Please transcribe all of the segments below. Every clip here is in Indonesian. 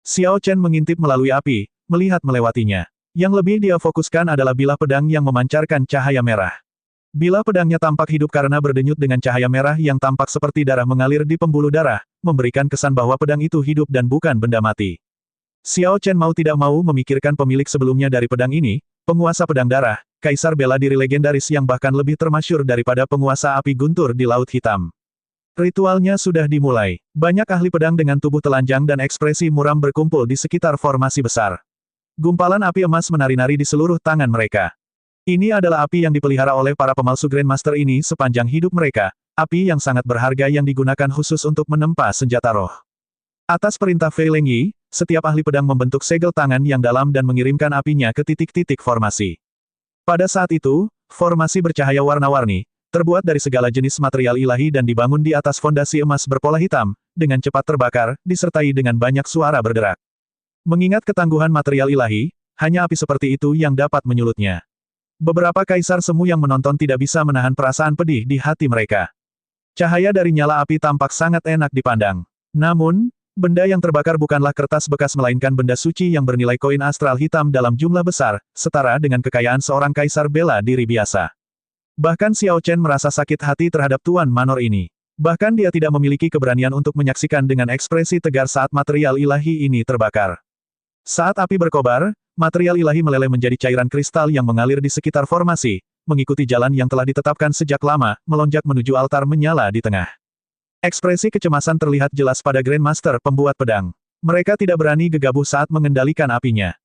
Xiao Chen mengintip melalui api, melihat melewatinya. Yang lebih dia fokuskan adalah bilah pedang yang memancarkan cahaya merah. Bilah pedangnya tampak hidup karena berdenyut dengan cahaya merah yang tampak seperti darah mengalir di pembuluh darah, memberikan kesan bahwa pedang itu hidup dan bukan benda mati. Xiao Chen mau tidak mau memikirkan pemilik sebelumnya dari pedang ini, penguasa pedang darah, kaisar bela diri legendaris yang bahkan lebih termasyhur daripada penguasa api guntur di Laut Hitam. Ritualnya sudah dimulai. Banyak ahli pedang dengan tubuh telanjang dan ekspresi muram berkumpul di sekitar formasi besar. Gumpalan api emas menari-nari di seluruh tangan mereka. Ini adalah api yang dipelihara oleh para pemalsu Grandmaster ini sepanjang hidup mereka, api yang sangat berharga yang digunakan khusus untuk menempa senjata roh. Atas perintah Fei Lengyi, setiap ahli pedang membentuk segel tangan yang dalam dan mengirimkan apinya ke titik-titik formasi. Pada saat itu, formasi bercahaya warna-warni, terbuat dari segala jenis material ilahi dan dibangun di atas fondasi emas berpola hitam, dengan cepat terbakar, disertai dengan banyak suara berderak. Mengingat ketangguhan material ilahi, hanya api seperti itu yang dapat menyulutnya. Beberapa kaisar semu yang menonton tidak bisa menahan perasaan pedih di hati mereka. Cahaya dari nyala api tampak sangat enak dipandang. Namun, benda yang terbakar bukanlah kertas bekas melainkan benda suci yang bernilai koin astral hitam dalam jumlah besar, setara dengan kekayaan seorang kaisar bela diri biasa. Bahkan Xiao Chen merasa sakit hati terhadap Tuan Manor ini. Bahkan dia tidak memiliki keberanian untuk menyaksikan dengan ekspresi tegar saat material ilahi ini terbakar. Saat api berkobar, material ilahi meleleh menjadi cairan kristal yang mengalir di sekitar formasi, mengikuti jalan yang telah ditetapkan sejak lama, melonjak menuju altar menyala di tengah. Ekspresi kecemasan terlihat jelas pada Grandmaster pembuat pedang. Mereka tidak berani gegabah saat mengendalikan apinya.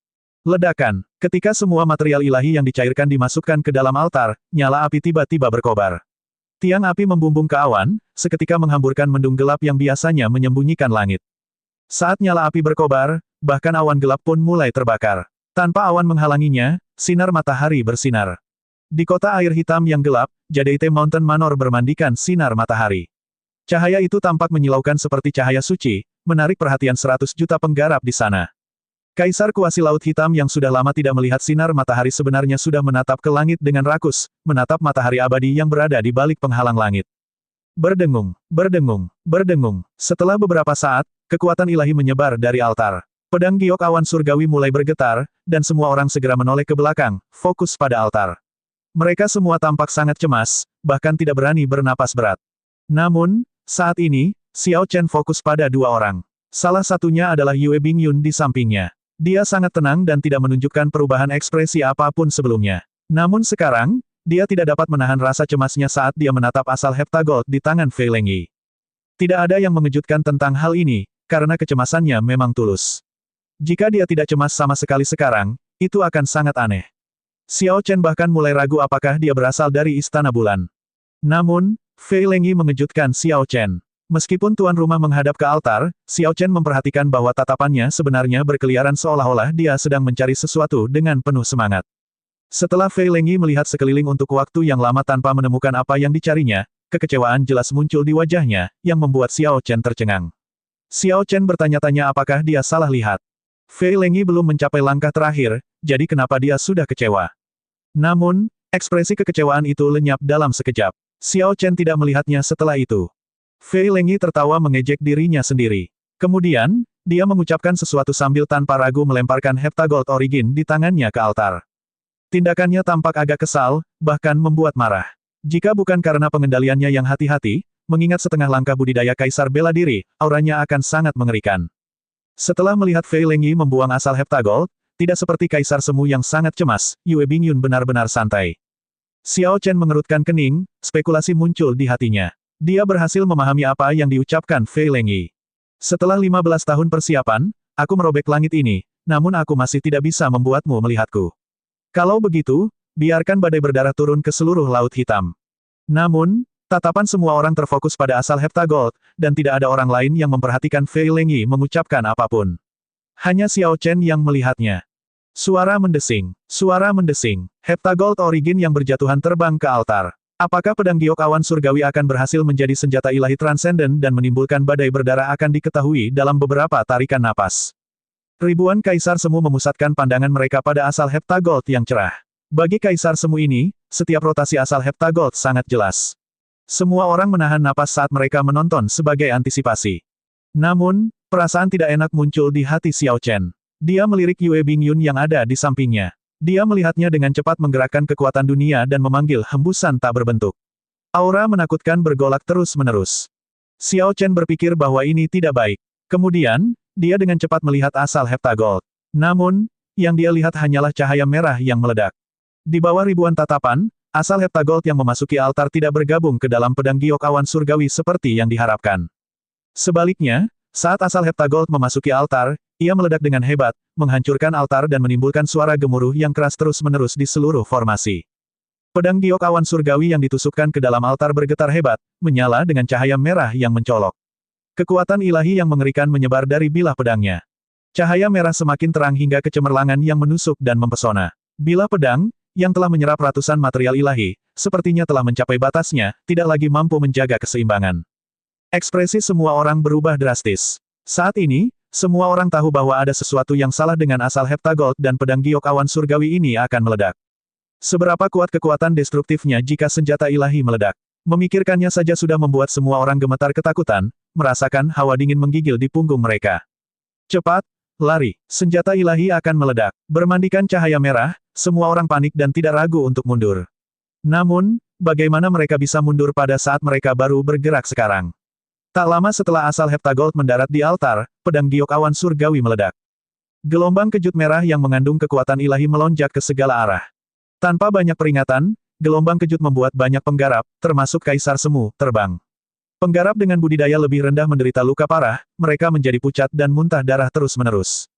Ledakan. Ketika semua material ilahi yang dicairkan dimasukkan ke dalam altar, nyala api tiba-tiba berkobar. Tiang api membumbung ke awan, seketika menghamburkan mendung gelap yang biasanya menyembunyikan langit. Saat nyala api berkobar, bahkan awan gelap pun mulai terbakar. Tanpa awan menghalanginya, sinar matahari bersinar. Di kota air hitam yang gelap, Jadeite Mountain Manor bermandikan sinar matahari. Cahaya itu tampak menyilaukan seperti cahaya suci, menarik perhatian 100 juta penggarap di sana. Kaisar kuasi Laut Hitam yang sudah lama tidak melihat sinar matahari sebenarnya sudah menatap ke langit dengan rakus, menatap matahari abadi yang berada di balik penghalang langit. Berdengung, berdengung, berdengung. Setelah beberapa saat, kekuatan ilahi menyebar dari altar. Pedang giok awan surgawi mulai bergetar, dan semua orang segera menoleh ke belakang, fokus pada altar. Mereka semua tampak sangat cemas, bahkan tidak berani bernapas berat. Namun, saat ini, Xiao Chen fokus pada dua orang. Salah satunya adalah Yue Bingyun di sampingnya. Dia sangat tenang dan tidak menunjukkan perubahan ekspresi apapun sebelumnya. Namun sekarang, dia tidak dapat menahan rasa cemasnya saat dia menatap asal heptagold di tangan Fei Lengyi. Tidak ada yang mengejutkan tentang hal ini, karena kecemasannya memang tulus. Jika dia tidak cemas sama sekali sekarang, itu akan sangat aneh. Xiao Chen bahkan mulai ragu apakah dia berasal dari Istana Bulan. Namun, Fei Lengyi mengejutkan Xiao Chen. Meskipun tuan rumah menghadap ke altar, Xiao Chen memperhatikan bahwa tatapannya sebenarnya berkeliaran seolah-olah dia sedang mencari sesuatu dengan penuh semangat. Setelah Fei Lengyi melihat sekeliling untuk waktu yang lama tanpa menemukan apa yang dicarinya, kekecewaan jelas muncul di wajahnya, yang membuat Xiao Chen tercengang. Xiao Chen bertanya-tanya apakah dia salah lihat. Fei Lengyi belum mencapai langkah terakhir, jadi kenapa dia sudah kecewa. Namun, ekspresi kekecewaan itu lenyap dalam sekejap. Xiao Chen tidak melihatnya setelah itu. Fei Lengyi tertawa mengejek dirinya sendiri. Kemudian, dia mengucapkan sesuatu sambil tanpa ragu melemparkan heptagold origin di tangannya ke altar. Tindakannya tampak agak kesal, bahkan membuat marah. Jika bukan karena pengendaliannya yang hati-hati, mengingat setengah langkah budidaya kaisar bela diri, auranya akan sangat mengerikan. Setelah melihat Fei Lengyi membuang asal heptagold, tidak seperti kaisar semu yang sangat cemas, Yue Bingyun benar-benar santai. Xiao Chen mengerutkan kening, spekulasi muncul di hatinya. Dia berhasil memahami apa yang diucapkan Fei Lengyi. Setelah 15 tahun persiapan, aku merobek langit ini, namun aku masih tidak bisa membuatmu melihatku. Kalau begitu, biarkan badai berdarah turun ke seluruh Laut Hitam. Namun, tatapan semua orang terfokus pada asal heptagold, dan tidak ada orang lain yang memperhatikan Fei Lengyi mengucapkan apapun. Hanya Xiao Chen yang melihatnya. Suara mendesing, heptagold origin yang berjatuhan terbang ke altar. Apakah pedang giok awan surgawi akan berhasil menjadi senjata ilahi transenden dan menimbulkan badai berdarah akan diketahui dalam beberapa tarikan napas. Ribuan kaisar semu memusatkan pandangan mereka pada asal heptagold yang cerah. Bagi kaisar semu ini, setiap rotasi asal heptagold sangat jelas. Semua orang menahan napas saat mereka menonton sebagai antisipasi. Namun, perasaan tidak enak muncul di hati Xiao Chen. Dia melirik Yue Bingyun yang ada di sampingnya. Dia melihatnya dengan cepat menggerakkan kekuatan dunia dan memanggil hembusan tak berbentuk. Aura menakutkan bergolak terus-menerus. Xiao Chen berpikir bahwa ini tidak baik. Kemudian, dia dengan cepat melihat asal Heptagold. Namun, yang dia lihat hanyalah cahaya merah yang meledak. Di bawah ribuan tatapan, asal Heptagold yang memasuki altar tidak bergabung ke dalam pedang giok awan surgawi seperti yang diharapkan. Sebaliknya, saat asal Heptagold memasuki altar, ia meledak dengan hebat, menghancurkan altar dan menimbulkan suara gemuruh yang keras terus-menerus di seluruh formasi. Pedang giok awan surgawi yang ditusukkan ke dalam altar bergetar hebat, menyala dengan cahaya merah yang mencolok. Kekuatan ilahi yang mengerikan menyebar dari bilah pedangnya. Cahaya merah semakin terang hingga kecemerlangan yang menusuk dan mempesona. Bilah pedang, yang telah menyerap ratusan material ilahi, sepertinya telah mencapai batasnya, tidak lagi mampu menjaga keseimbangan. Ekspresi semua orang berubah drastis. Saat ini, semua orang tahu bahwa ada sesuatu yang salah dengan asal Heptagold dan pedang giok awan surgawi ini akan meledak. Seberapa kuat kekuatan destruktifnya jika senjata ilahi meledak? Memikirkannya saja sudah membuat semua orang gemetar ketakutan, merasakan hawa dingin menggigil di punggung mereka. Cepat, lari, senjata ilahi akan meledak. Bermandikan cahaya merah, semua orang panik dan tidak ragu untuk mundur. Namun, bagaimana mereka bisa mundur pada saat mereka baru bergerak sekarang? Tak lama setelah asal Heptagold mendarat di altar, pedang giok awan surgawi meledak. Gelombang kejut merah yang mengandung kekuatan ilahi melonjak ke segala arah. Tanpa banyak peringatan, gelombang kejut membuat banyak penggarap, termasuk Kaisar Semu, terbang. Penggarap dengan budidaya lebih rendah menderita luka parah, mereka menjadi pucat dan muntah darah terus-menerus.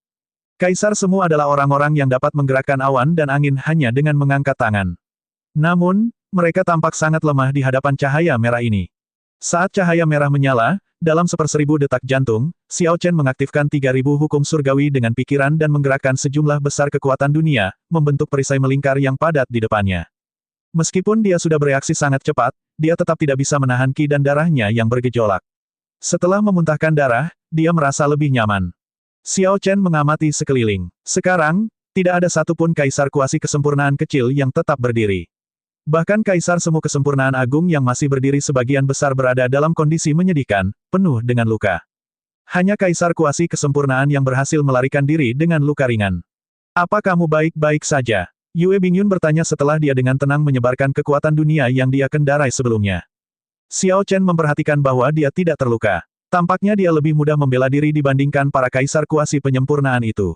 Kaisar Semu adalah orang-orang yang dapat menggerakkan awan dan angin hanya dengan mengangkat tangan. Namun, mereka tampak sangat lemah di hadapan cahaya merah ini. Saat cahaya merah menyala, dalam 1/1000 detak jantung, Xiao Chen mengaktifkan 3000 hukum surgawi dengan pikiran dan menggerakkan sejumlah besar kekuatan dunia, membentuk perisai melingkar yang padat di depannya. Meskipun dia sudah bereaksi sangat cepat, dia tetap tidak bisa menahan ki dan darahnya yang bergejolak. Setelah memuntahkan darah, dia merasa lebih nyaman. Xiao Chen mengamati sekeliling. Sekarang, tidak ada satupun kaisar kuasi kesempurnaan kecil yang tetap berdiri. Bahkan kaisar semu kesempurnaan agung yang masih berdiri sebagian besar berada dalam kondisi menyedihkan, penuh dengan luka. Hanya kaisar kuasi kesempurnaan yang berhasil melarikan diri dengan luka ringan. Apa kamu baik-baik saja? Yue Bingyun bertanya setelah dia dengan tenang menyebarkan kekuatan dunia yang dia kendarai sebelumnya. Xiao Chen memperhatikan bahwa dia tidak terluka. Tampaknya dia lebih mudah membela diri dibandingkan para kaisar kuasi penyempurnaan itu.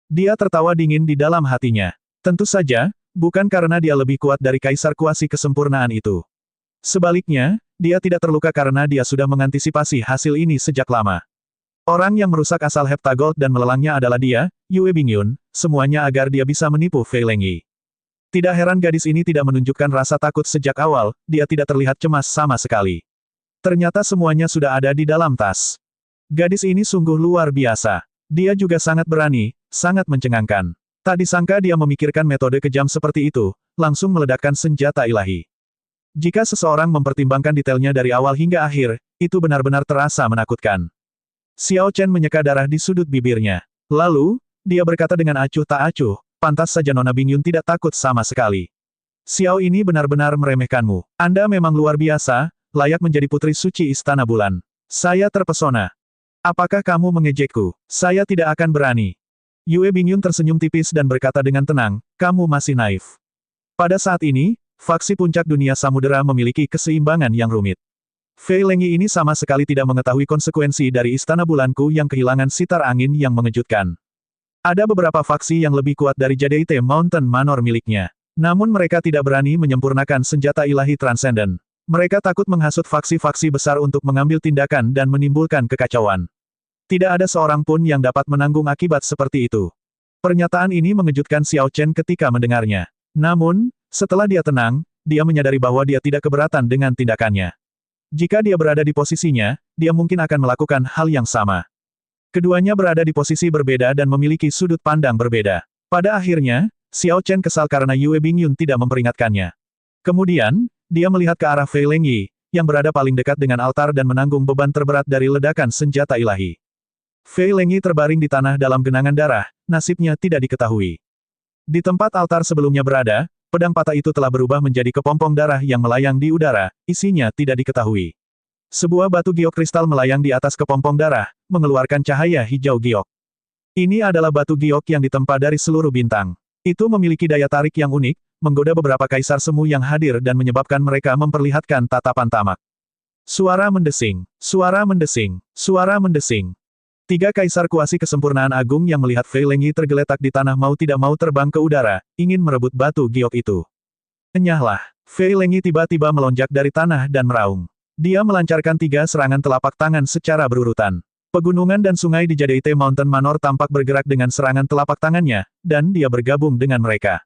Dia tertawa dingin di dalam hatinya. Tentu saja, bukan karena dia lebih kuat dari kaisar kuasi kesempurnaan itu. Sebaliknya, dia tidak terluka karena dia sudah mengantisipasi hasil ini sejak lama. Orang yang merusak asal Heptagold dan melelangnya adalah dia, Yue Bingyun, semuanya agar dia bisa menipu Fei Lengyi. Tidak heran gadis ini tidak menunjukkan rasa takut sejak awal, dia tidak terlihat cemas sama sekali. Ternyata semuanya sudah ada di dalam tas. Gadis ini sungguh luar biasa. Dia juga sangat berani, sangat mencengangkan. Tak disangka dia memikirkan metode kejam seperti itu, langsung meledakkan senjata ilahi. Jika seseorang mempertimbangkan detailnya dari awal hingga akhir, itu benar-benar terasa menakutkan. Xiao Chen menyeka darah di sudut bibirnya. Lalu, dia berkata dengan acuh tak acuh, pantas saja Nona Bingyun tidak takut sama sekali. Xiao ini benar-benar meremehkanmu. Anda memang luar biasa, layak menjadi putri suci Istana Bulan. Saya terpesona. Apakah kamu mengejekku? Saya tidak akan berani. Yue Bingyun tersenyum tipis dan berkata dengan tenang, kamu masih naif. Pada saat ini, faksi puncak dunia samudera memiliki keseimbangan yang rumit. Fei Lengyi ini sama sekali tidak mengetahui konsekuensi dari Istana Bulanku yang kehilangan sitar angin yang mengejutkan. Ada beberapa faksi yang lebih kuat dari Jade Mountain Manor miliknya. Namun mereka tidak berani menyempurnakan senjata ilahi transenden. Mereka takut menghasut faksi-faksi besar untuk mengambil tindakan dan menimbulkan kekacauan. Tidak ada seorang pun yang dapat menanggung akibat seperti itu. Pernyataan ini mengejutkan Xiao Chen ketika mendengarnya. Namun, setelah dia tenang, dia menyadari bahwa dia tidak keberatan dengan tindakannya. Jika dia berada di posisinya, dia mungkin akan melakukan hal yang sama. Keduanya berada di posisi berbeda dan memiliki sudut pandang berbeda. Pada akhirnya, Xiao Chen kesal karena Yue Bingyun tidak memperingatkannya. Kemudian, dia melihat ke arah Fei Lengyi, yang berada paling dekat dengan altar dan menanggung beban terberat dari ledakan senjata ilahi. Fei Lengyi terbaring di tanah dalam genangan darah, nasibnya tidak diketahui. Di tempat altar sebelumnya berada, pedang patah itu telah berubah menjadi kepompong darah yang melayang di udara, isinya tidak diketahui. Sebuah batu giok kristal melayang di atas kepompong darah, mengeluarkan cahaya hijau giok. Ini adalah batu giok yang ditempa dari seluruh bintang. Itu memiliki daya tarik yang unik, menggoda beberapa kaisar semu yang hadir dan menyebabkan mereka memperlihatkan tatapan tamak. Suara mendesing, suara mendesing, suara mendesing. 3 kaisar kuasi kesempurnaan agung yang melihat Fei Lengyi tergeletak di tanah mau tidak mau terbang ke udara, ingin merebut batu giok itu. Enyahlah, Fei Lengyi tiba-tiba melonjak dari tanah dan meraung. Dia melancarkan 3 serangan telapak tangan secara berurutan. Pegunungan dan sungai di Jadaite Mountain Manor tampak bergerak dengan serangan telapak tangannya, dan dia bergabung dengan mereka.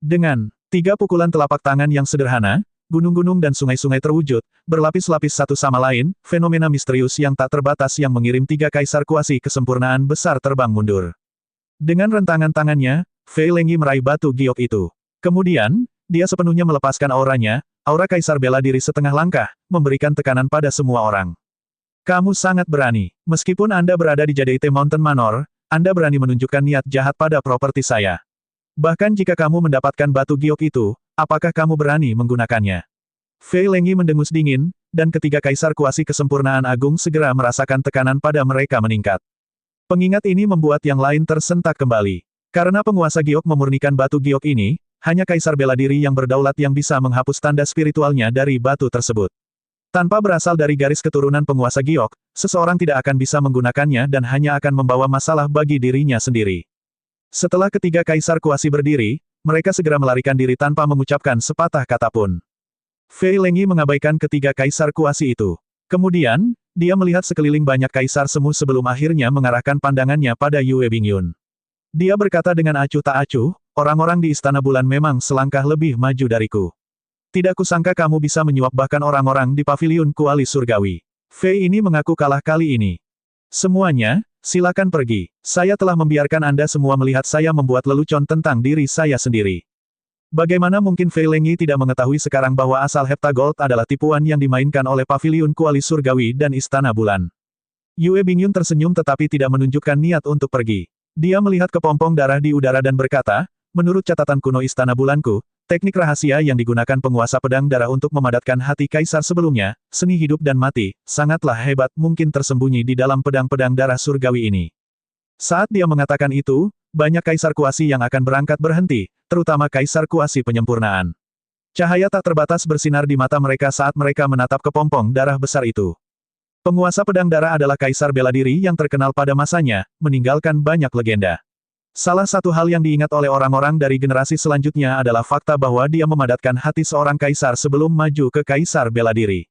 Dengan 3 pukulan telapak tangan yang sederhana, gunung-gunung dan sungai-sungai terwujud, berlapis-lapis satu sama lain, fenomena misterius yang tak terbatas yang mengirim 3 kaisar kuasi kesempurnaan besar terbang mundur. Dengan rentangan tangannya, Fei Lengyi meraih batu giok itu. Kemudian, dia sepenuhnya melepaskan auranya, aura kaisar bela diri setengah langkah, memberikan tekanan pada semua orang. Kamu sangat berani. Meskipun Anda berada di Jadaite Mountain Manor, Anda berani menunjukkan niat jahat pada properti saya. Bahkan jika kamu mendapatkan batu giok itu, apakah kamu berani menggunakannya? Fei Lengyi mendengus dingin, dan ketiga kaisar kuasi kesempurnaan agung segera merasakan tekanan pada mereka meningkat. Pengingat ini membuat yang lain tersentak kembali. Karena penguasa giok memurnikan batu giok ini, hanya kaisar bela diri yang berdaulat yang bisa menghapus tanda spiritualnya dari batu tersebut. Tanpa berasal dari garis keturunan penguasa giok, seseorang tidak akan bisa menggunakannya dan hanya akan membawa masalah bagi dirinya sendiri. Setelah ketiga kaisar kuasi berdiri, mereka segera melarikan diri tanpa mengucapkan sepatah kata pun. Fei Lengyi mengabaikan ketiga kaisar kuasi itu. Kemudian, dia melihat sekeliling banyak kaisar semu sebelum akhirnya mengarahkan pandangannya pada Yue Bingyun. Dia berkata dengan acuh tak acuh, orang-orang di Istana Bulan memang selangkah lebih maju dariku. Tidak kusangka kamu bisa menyuap bahkan orang-orang di Paviliun Kuali Surgawi. Fei ini mengaku kalah kali ini. Semuanya, silakan pergi. Saya telah membiarkan Anda semua melihat saya membuat lelucon tentang diri saya sendiri. Bagaimana mungkin Fei Lengyi tidak mengetahui sekarang bahwa asal Heptagold adalah tipuan yang dimainkan oleh Paviliun Kuali Surgawi dan Istana Bulan? Yue Bingyun tersenyum tetapi tidak menunjukkan niat untuk pergi. Dia melihat kepompong darah di udara dan berkata, menurut catatan kuno Istana Bulanku, teknik rahasia yang digunakan penguasa pedang darah untuk memadatkan hati kaisar sebelumnya, seni hidup dan mati, sangatlah hebat mungkin tersembunyi di dalam pedang-pedang darah surgawi ini. Saat dia mengatakan itu, banyak kaisar kuasi yang akan berangkat berhenti, terutama kaisar kuasi penyempurnaan. Cahaya tak terbatas bersinar di mata mereka saat mereka menatap kepompong darah besar itu. Penguasa pedang darah adalah kaisar bela diri yang terkenal pada masanya, meninggalkan banyak legenda. Salah satu hal yang diingat oleh orang-orang dari generasi selanjutnya adalah fakta bahwa dia memadatkan hati seorang kaisar sebelum maju ke kaisar bela diri.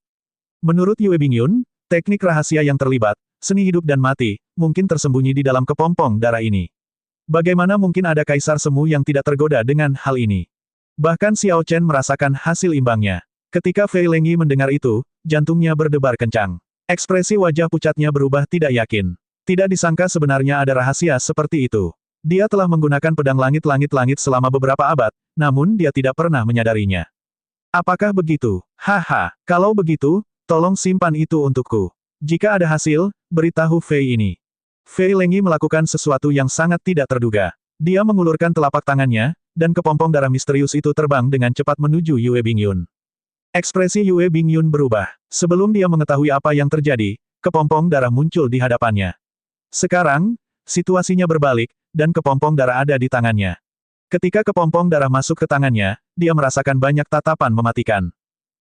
Menurut Yue Bingyun, teknik rahasia yang terlibat, seni hidup dan mati, mungkin tersembunyi di dalam kepompong darah ini. Bagaimana mungkin ada kaisar semu yang tidak tergoda dengan hal ini? Bahkan Xiao Chen merasakan hasil imbangnya. Ketika Fei Lengyi mendengar itu, jantungnya berdebar kencang. Ekspresi wajah pucatnya berubah tidak yakin. Tidak disangka sebenarnya ada rahasia seperti itu. Dia telah menggunakan pedang langit-langit-langit selama beberapa abad, namun dia tidak pernah menyadarinya. Apakah begitu? Haha, kalau begitu, tolong simpan itu untukku. Jika ada hasil, beritahu Fei ini. Fei Lengyi melakukan sesuatu yang sangat tidak terduga. Dia mengulurkan telapak tangannya, dan kepompong darah misterius itu terbang dengan cepat menuju Yue Bingyun. Ekspresi Yue Bingyun berubah. Sebelum dia mengetahui apa yang terjadi, kepompong darah muncul di hadapannya. Sekarang, situasinya berbalik, dan kepompong darah ada di tangannya. Ketika kepompong darah masuk ke tangannya, dia merasakan banyak tatapan mematikan.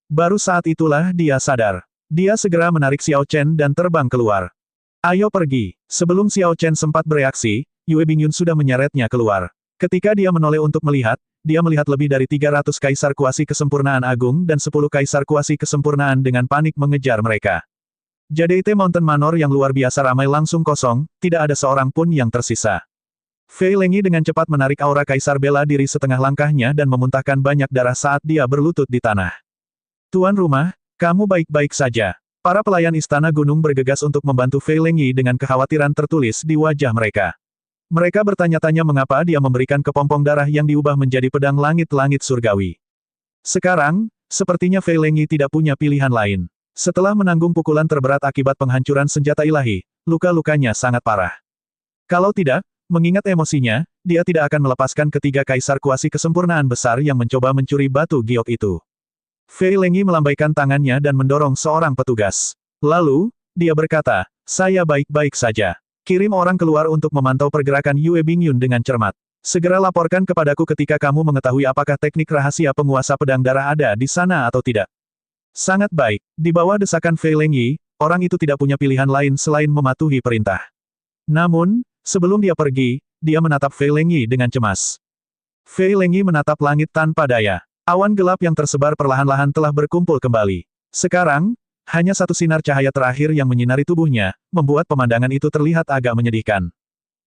Baru saat itulah dia sadar. Dia segera menarik Xiao Chen dan terbang keluar. Ayo pergi. Sebelum Xiao Chen sempat bereaksi, Yue Bingyun sudah menyeretnya keluar. Ketika dia menoleh untuk melihat, dia melihat lebih dari 300 kaisar kuasi kesempurnaan agung dan 10 kaisar kuasi kesempurnaan dengan panik mengejar mereka. Jadaite Mountain Manor yang luar biasa ramai langsung kosong, tidak ada seorang pun yang tersisa. Fei Lengyi dengan cepat menarik aura kaisar bela diri setengah langkahnya dan memuntahkan banyak darah saat dia berlutut di tanah. Tuan rumah, kamu baik-baik saja. Para pelayan istana gunung bergegas untuk membantu Fei Lengyi dengan kekhawatiran tertulis di wajah mereka. Mereka bertanya-tanya mengapa dia memberikan kepompong darah yang diubah menjadi pedang langit-langit surgawi. Sekarang, sepertinya Fei Lengyi tidak punya pilihan lain. Setelah menanggung pukulan terberat akibat penghancuran senjata ilahi, luka-lukanya sangat parah. Kalau tidak, mengingat emosinya, dia tidak akan melepaskan ketiga kaisar kuasi kesempurnaan besar yang mencoba mencuri batu giok itu. Fei Lengyi melambaikan tangannya dan mendorong seorang petugas. Lalu, dia berkata, Saya baik-baik saja. Kirim orang keluar untuk memantau pergerakan Yue Bingyun dengan cermat. Segera laporkan kepadaku ketika kamu mengetahui apakah teknik rahasia penguasa pedang darah ada di sana atau tidak. Sangat baik. Di bawah desakan Fei Lengyi, orang itu tidak punya pilihan lain selain mematuhi perintah. Namun, sebelum dia pergi, dia menatap Fei Lengyi dengan cemas. Fei Lengyi menatap langit tanpa daya. Awan gelap yang tersebar perlahan-lahan telah berkumpul kembali. Sekarang, hanya satu sinar cahaya terakhir yang menyinari tubuhnya, membuat pemandangan itu terlihat agak menyedihkan.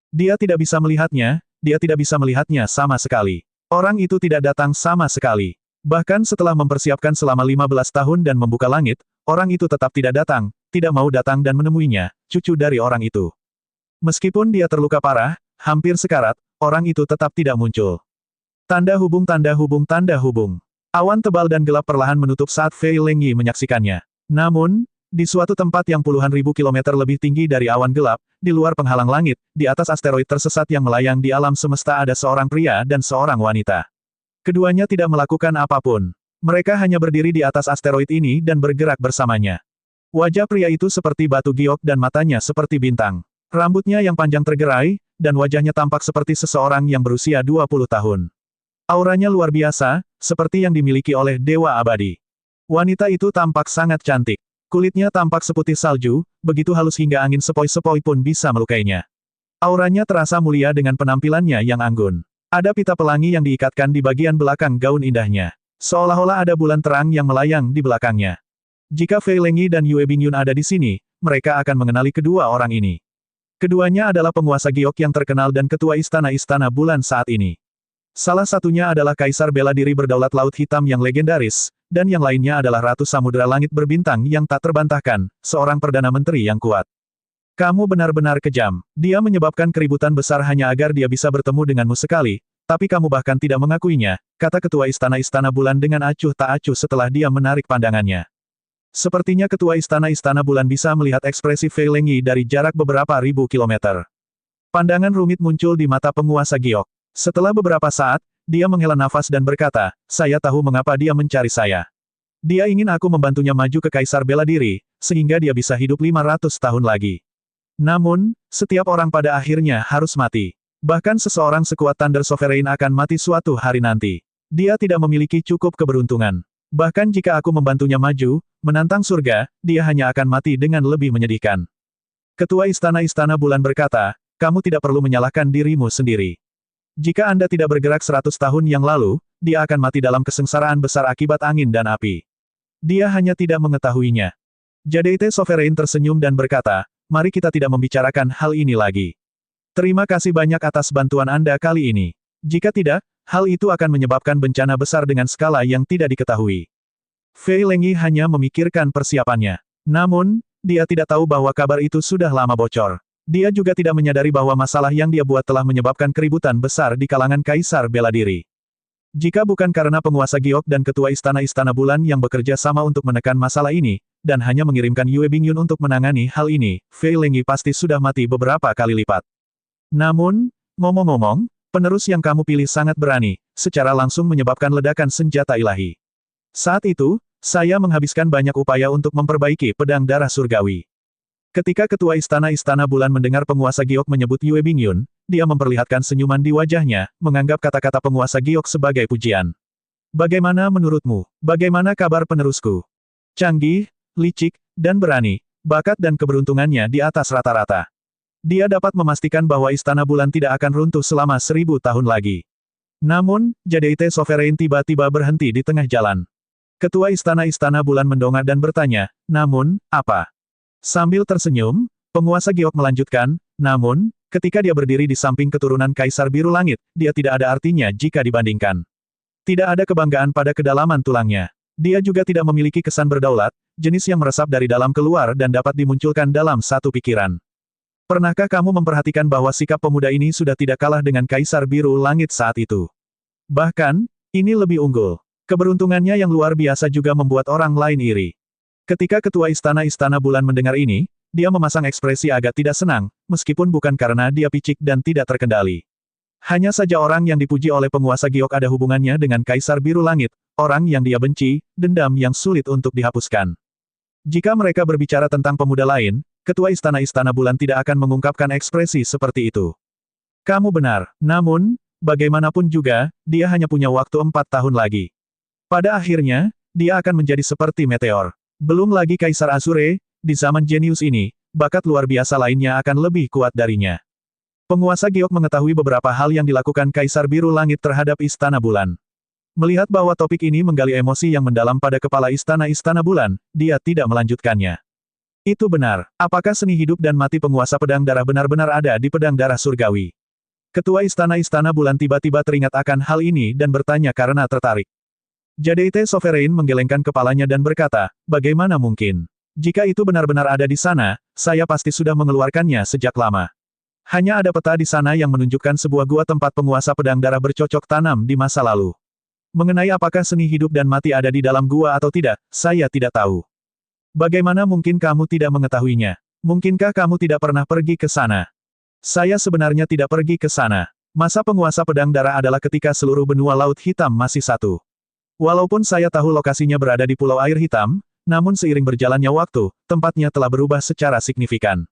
Dia tidak bisa melihatnya sama sekali. Orang itu tidak datang sama sekali. Bahkan setelah mempersiapkan selama 15 tahun dan membuka langit, orang itu tetap tidak mau datang dan menemuinya, cucu dari orang itu. Meskipun dia terluka parah, hampir sekarat, orang itu tetap tidak muncul. Tanda hubung. Awan tebal dan gelap perlahan menutup saat Fei Lengyi menyaksikannya. Namun, di suatu tempat yang puluhan ribu kilometer lebih tinggi dari awan gelap, di luar penghalang langit, di atas asteroid tersesat yang melayang di alam semesta ada seorang pria dan seorang wanita. Keduanya tidak melakukan apapun. Mereka hanya berdiri di atas asteroid ini dan bergerak bersamanya. Wajah pria itu seperti batu giok dan matanya seperti bintang. Rambutnya yang panjang tergerai, dan wajahnya tampak seperti seseorang yang berusia 20 tahun. Auranya luar biasa, seperti yang dimiliki oleh Dewa Abadi. Wanita itu tampak sangat cantik. Kulitnya tampak seputih salju, begitu halus hingga angin sepoi-sepoi pun bisa melukainya. Auranya terasa mulia dengan penampilannya yang anggun. Ada pita pelangi yang diikatkan di bagian belakang gaun indahnya. Seolah-olah ada bulan terang yang melayang di belakangnya. Jika Fei Lengyi dan Yue Bingyun ada di sini, mereka akan mengenali kedua orang ini. Keduanya adalah penguasa giok yang terkenal dan ketua istana-istana bulan saat ini. Salah satunya adalah Kaisar Bela Diri Berdaulat Laut Hitam yang legendaris, dan yang lainnya adalah Ratu Samudera Langit Berbintang yang tak terbantahkan, seorang Perdana Menteri yang kuat. Kamu benar-benar kejam. Dia menyebabkan keributan besar hanya agar dia bisa bertemu denganmu sekali, tapi kamu bahkan tidak mengakuinya, kata Ketua Istana-Istana Bulan dengan acuh tak acuh setelah dia menarik pandangannya. Sepertinya Ketua Istana-Istana Bulan bisa melihat ekspresi Fei Lengyi dari jarak beberapa ribu kilometer. Pandangan rumit muncul di mata penguasa giok. Setelah beberapa saat, dia menghela nafas dan berkata, saya tahu mengapa dia mencari saya. Dia ingin aku membantunya maju ke Kaisar Bela Diri, sehingga dia bisa hidup 500 tahun lagi. Namun, setiap orang pada akhirnya harus mati. Bahkan seseorang sekuat Thunder Sovereign akan mati suatu hari nanti. Dia tidak memiliki cukup keberuntungan. Bahkan jika aku membantunya maju, menantang surga, dia hanya akan mati dengan lebih menyedihkan. Ketua Istana-Istana Bulan berkata, kamu tidak perlu menyalahkan dirimu sendiri. Jika Anda tidak bergerak 100 tahun yang lalu, dia akan mati dalam kesengsaraan besar akibat angin dan api. Dia hanya tidak mengetahuinya. Jadeite Sovereign tersenyum dan berkata, mari kita tidak membicarakan hal ini lagi. Terima kasih banyak atas bantuan Anda kali ini. Jika tidak, hal itu akan menyebabkan bencana besar dengan skala yang tidak diketahui. Fei Lengyi hanya memikirkan persiapannya. Namun, dia tidak tahu bahwa kabar itu sudah lama bocor. Dia juga tidak menyadari bahwa masalah yang dia buat telah menyebabkan keributan besar di kalangan Kaisar Bela Diri. Jika bukan karena penguasa giok dan ketua istana-istana bulan yang bekerja sama untuk menekan masalah ini, dan hanya mengirimkan Yue Bingyun untuk menangani hal ini, Fei Lengyi pasti sudah mati beberapa kali lipat. Namun, ngomong-ngomong, penerus yang kamu pilih sangat berani, secara langsung menyebabkan ledakan senjata ilahi. Saat itu, saya menghabiskan banyak upaya untuk memperbaiki pedang darah surgawi. Ketika ketua istana-istana bulan mendengar penguasa giok menyebut Yue Bingyun, dia memperlihatkan senyuman di wajahnya, menganggap kata-kata penguasa giok sebagai pujian. Bagaimana menurutmu? Bagaimana kabar penerusku? Canggih, licik, dan berani, bakat dan keberuntungannya di atas rata-rata. Dia dapat memastikan bahwa istana bulan tidak akan runtuh selama 1000 tahun lagi. Namun, Jadeite Sovereign tiba-tiba berhenti di tengah jalan. Ketua istana-istana bulan mendongak dan bertanya, namun, apa? Sambil tersenyum, penguasa giok melanjutkan, namun, ketika dia berdiri di samping keturunan Kaisar Biru Langit, dia tidak ada artinya jika dibandingkan. Tidak ada kebanggaan pada kedalaman tulangnya. Dia juga tidak memiliki kesan berdaulat, jenis yang meresap dari dalam keluar dan dapat dimunculkan dalam satu pikiran. Pernahkah kamu memperhatikan bahwa sikap pemuda ini sudah tidak kalah dengan Kaisar Biru Langit saat itu? Bahkan, ini lebih unggul. Keberuntungannya yang luar biasa juga membuat orang lain iri. Ketika ketua istana-istana bulan mendengar ini, dia memasang ekspresi agak tidak senang, meskipun bukan karena dia picik dan tidak terkendali. Hanya saja orang yang dipuji oleh penguasa giok ada hubungannya dengan Kaisar Biru Langit, orang yang dia benci, dendam yang sulit untuk dihapuskan. Jika mereka berbicara tentang pemuda lain, ketua Istana-Istana Bulan tidak akan mengungkapkan ekspresi seperti itu. Kamu benar, namun, bagaimanapun juga, dia hanya punya waktu 4 tahun lagi. Pada akhirnya, dia akan menjadi seperti meteor. Belum lagi Kaisar Azure, di zaman jenius ini, bakat luar biasa lainnya akan lebih kuat darinya. Penguasa Giok mengetahui beberapa hal yang dilakukan Kaisar Biru Langit terhadap Istana Bulan. Melihat bahwa topik ini menggali emosi yang mendalam pada kepala Istana-Istana Bulan, dia tidak melanjutkannya. Itu benar, apakah seni hidup dan mati penguasa pedang darah benar-benar ada di pedang darah surgawi? Ketua Istana-Istana Bulan tiba-tiba teringat akan hal ini dan bertanya karena tertarik. Jadeite Sovereign menggelengkan kepalanya dan berkata, bagaimana mungkin? Jika itu benar-benar ada di sana, saya pasti sudah mengeluarkannya sejak lama. Hanya ada peta di sana yang menunjukkan sebuah gua tempat penguasa pedang darah bercocok tanam di masa lalu. Mengenai apakah seni hidup dan mati ada di dalam gua atau tidak, saya tidak tahu. Bagaimana mungkin kamu tidak mengetahuinya? Mungkinkah kamu tidak pernah pergi ke sana? Saya sebenarnya tidak pergi ke sana. Masa penguasa pedang darah adalah ketika seluruh benua Laut Hitam masih satu. Walaupun saya tahu lokasinya berada di Pulau Air Hitam, namun seiring berjalannya waktu, tempatnya telah berubah secara signifikan.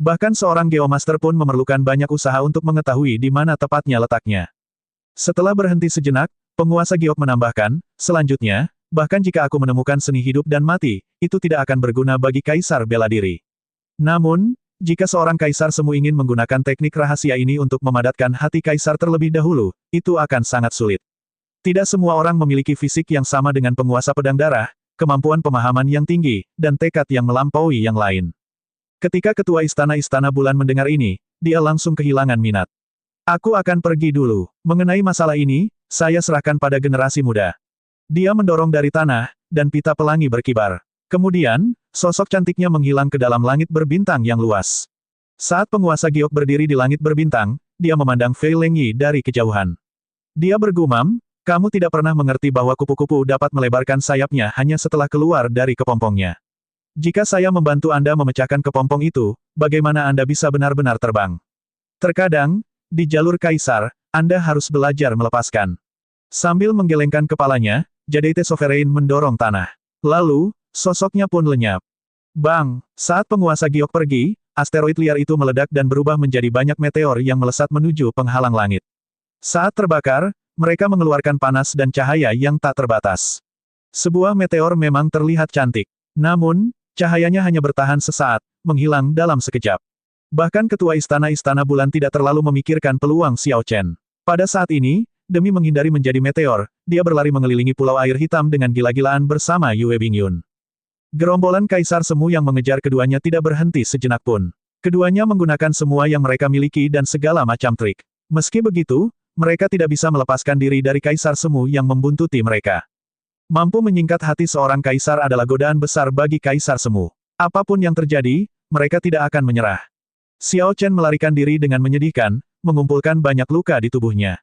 Bahkan seorang Geomaster pun memerlukan banyak usaha untuk mengetahui di mana tepatnya letaknya. Setelah berhenti sejenak, penguasa Giok menambahkan, selanjutnya, bahkan jika aku menemukan seni hidup dan mati, itu tidak akan berguna bagi Kaisar bela diri. Namun, jika seorang Kaisar semu ingin menggunakan teknik rahasia ini untuk memadatkan hati Kaisar terlebih dahulu, itu akan sangat sulit. Tidak semua orang memiliki fisik yang sama dengan penguasa pedang darah, kemampuan pemahaman yang tinggi, dan tekad yang melampaui yang lain. Ketika ketua Istana-Istana Bulan mendengar ini, dia langsung kehilangan minat. Aku akan pergi dulu. Mengenai masalah ini, saya serahkan pada generasi muda. Dia mendorong dari tanah, dan pita pelangi berkibar. Kemudian, sosok cantiknya menghilang ke dalam langit berbintang yang luas. Saat penguasa Giok berdiri di langit berbintang, dia memandang Fei Lengyi dari kejauhan. Dia bergumam, kamu tidak pernah mengerti bahwa kupu-kupu dapat melebarkan sayapnya hanya setelah keluar dari kepompongnya. Jika saya membantu Anda memecahkan kepompong itu, bagaimana Anda bisa benar-benar terbang? Terkadang, di jalur Kaisar, Anda harus belajar melepaskan. Sambil menggelengkan kepalanya, Jadeite Sovereign mendorong tanah. Lalu, sosoknya pun lenyap. Bang! Saat penguasa Giok pergi, asteroid liar itu meledak dan berubah menjadi banyak meteor yang melesat menuju penghalang langit. Saat terbakar, mereka mengeluarkan panas dan cahaya yang tak terbatas. Sebuah meteor memang terlihat cantik. Namun, cahayanya hanya bertahan sesaat, menghilang dalam sekejap. Bahkan ketua Istana-Istana Bulan tidak terlalu memikirkan peluang Xiao Chen. Pada saat ini, demi menghindari menjadi meteor, dia berlari mengelilingi Pulau Air Hitam dengan gila-gilaan bersama Yue Bingyun. Gerombolan Kaisar Semu yang mengejar keduanya tidak berhenti sejenak pun. Keduanya menggunakan semua yang mereka miliki dan segala macam trik. Meski begitu, mereka tidak bisa melepaskan diri dari Kaisar Semu yang membuntuti mereka. Mampu menyingkat hati seorang Kaisar adalah godaan besar bagi Kaisar Semu. Apapun yang terjadi, mereka tidak akan menyerah. Xiao Chen melarikan diri dengan menyedihkan, mengumpulkan banyak luka di tubuhnya.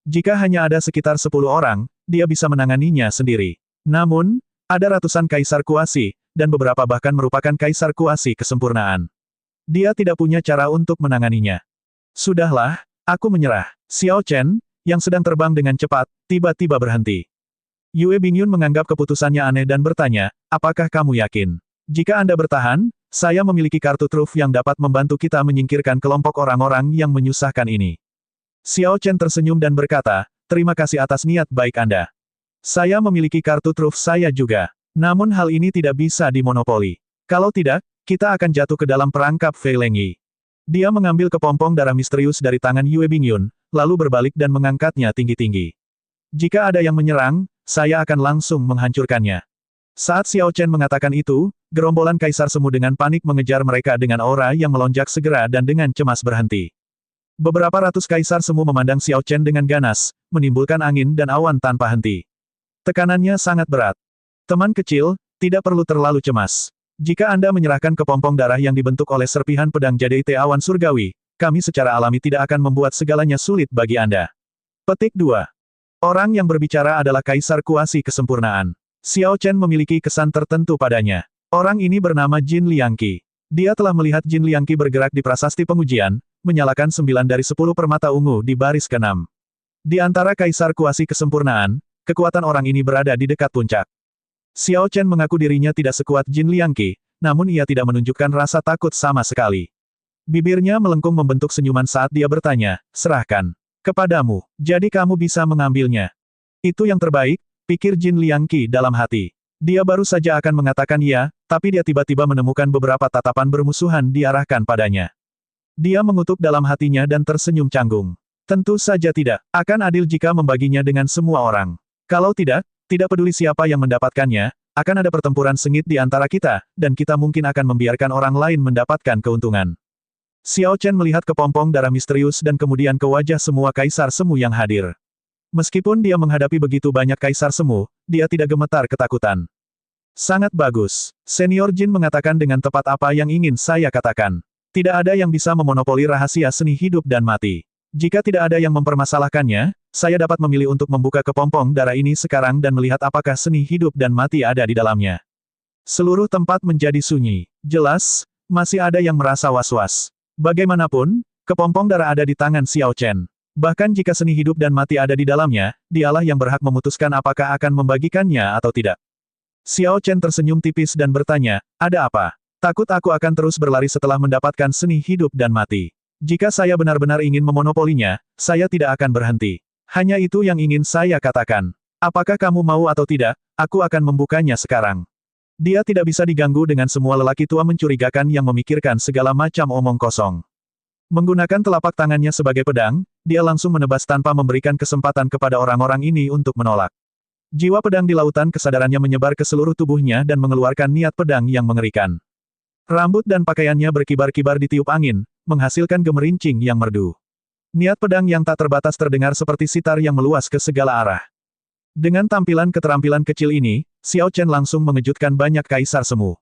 Jika hanya ada sekitar 10 orang, dia bisa menanganinya sendiri. Namun, ada ratusan Kaisar Kuasi, dan beberapa bahkan merupakan Kaisar Kuasi kesempurnaan. Dia tidak punya cara untuk menanganinya. Sudahlah, aku menyerah. Xiao Chen, yang sedang terbang dengan cepat, tiba-tiba berhenti. Yue Bingyun menganggap keputusannya aneh dan bertanya, apakah kamu yakin? Jika Anda bertahan, saya memiliki kartu truf yang dapat membantu kita menyingkirkan kelompok orang-orang yang menyusahkan ini. Xiao Chen tersenyum dan berkata, terima kasih atas niat baik Anda. Saya memiliki kartu truf saya juga. Namun hal ini tidak bisa dimonopoli. Kalau tidak, kita akan jatuh ke dalam perangkap Fei Lengyi. Dia mengambil kepompong darah misterius dari tangan Yue Bingyun, lalu berbalik dan mengangkatnya tinggi-tinggi. Jika ada yang menyerang, saya akan langsung menghancurkannya. Saat Xiao Chen mengatakan itu, gerombolan Kaisar Semu dengan panik mengejar mereka dengan aura yang melonjak segera dan dengan cemas berhenti. Beberapa ratus Kaisar Semu memandang Xiao Chen dengan ganas, menimbulkan angin dan awan tanpa henti. Tekanannya sangat berat. Teman kecil, tidak perlu terlalu cemas. Jika Anda menyerahkan kepompong darah yang dibentuk oleh serpihan pedang Jadeite Awan Surgawi, kami secara alami tidak akan membuat segalanya sulit bagi Anda. Petik 2. Orang yang berbicara adalah Kaisar Kuasi Kesempurnaan. Xiao Chen memiliki kesan tertentu padanya. Orang ini bernama Jin Liangqi. Dia telah melihat Jin Liangqi bergerak di prasasti pengujian, menyalakan 9 dari 10 permata ungu di baris ke-6. Di antara Kaisar Kuasi Kesempurnaan, kekuatan orang ini berada di dekat puncak. Xiao Chen mengaku dirinya tidak sekuat Jin Liangqi, namun ia tidak menunjukkan rasa takut sama sekali. Bibirnya melengkung membentuk senyuman saat dia bertanya, serahkan. Kepadamu, jadi kamu bisa mengambilnya. Itu yang terbaik, pikir Jin Liangqi dalam hati. Dia baru saja akan mengatakan ya, tapi dia tiba-tiba menemukan beberapa tatapan bermusuhan diarahkan padanya. Dia mengutuk dalam hatinya dan tersenyum canggung. Tentu saja tidak, akan adil jika membaginya dengan semua orang. Kalau tidak, tidak peduli siapa yang mendapatkannya, akan ada pertempuran sengit di antara kita, dan kita mungkin akan membiarkan orang lain mendapatkan keuntungan. Xiao Chen melihat kepompong darah misterius dan kemudian ke wajah semua kaisar semu yang hadir. Meskipun dia menghadapi begitu banyak kaisar semu, dia tidak gemetar ketakutan. Sangat bagus. Senior Jin mengatakan dengan tepat apa yang ingin saya katakan. Tidak ada yang bisa memonopoli rahasia seni hidup dan mati. Jika tidak ada yang mempermasalahkannya, saya dapat memilih untuk membuka kepompong darah ini sekarang dan melihat apakah seni hidup dan mati ada di dalamnya. Seluruh tempat menjadi sunyi. Jelas, masih ada yang merasa was-was. Bagaimanapun, kepompong darah ada di tangan Xiao Chen. Bahkan jika seni hidup dan mati ada di dalamnya, dialah yang berhak memutuskan apakah akan membagikannya atau tidak. Xiao Chen tersenyum tipis dan bertanya, ada apa? Takut aku akan terus berlari setelah mendapatkan seni hidup dan mati. Jika saya benar-benar ingin memonopolinya, saya tidak akan berhenti. Hanya itu yang ingin saya katakan. Apakah kamu mau atau tidak, aku akan membukanya sekarang. Dia tidak bisa diganggu dengan semua lelaki tua mencurigakan yang memikirkan segala macam omong kosong. Menggunakan telapak tangannya sebagai pedang, dia langsung menebas tanpa memberikan kesempatan kepada orang-orang ini untuk menolak. Jiwa pedang di lautan kesadarannya menyebar ke seluruh tubuhnya dan mengeluarkan niat pedang yang mengerikan. Rambut dan pakaiannya berkibar-kibar ditiup angin, menghasilkan gemerincing yang merdu. Niat pedang yang tak terbatas terdengar seperti sitar yang meluas ke segala arah. Dengan tampilan keterampilan kecil ini, Xiao Chen langsung mengejutkan banyak kaisar semu.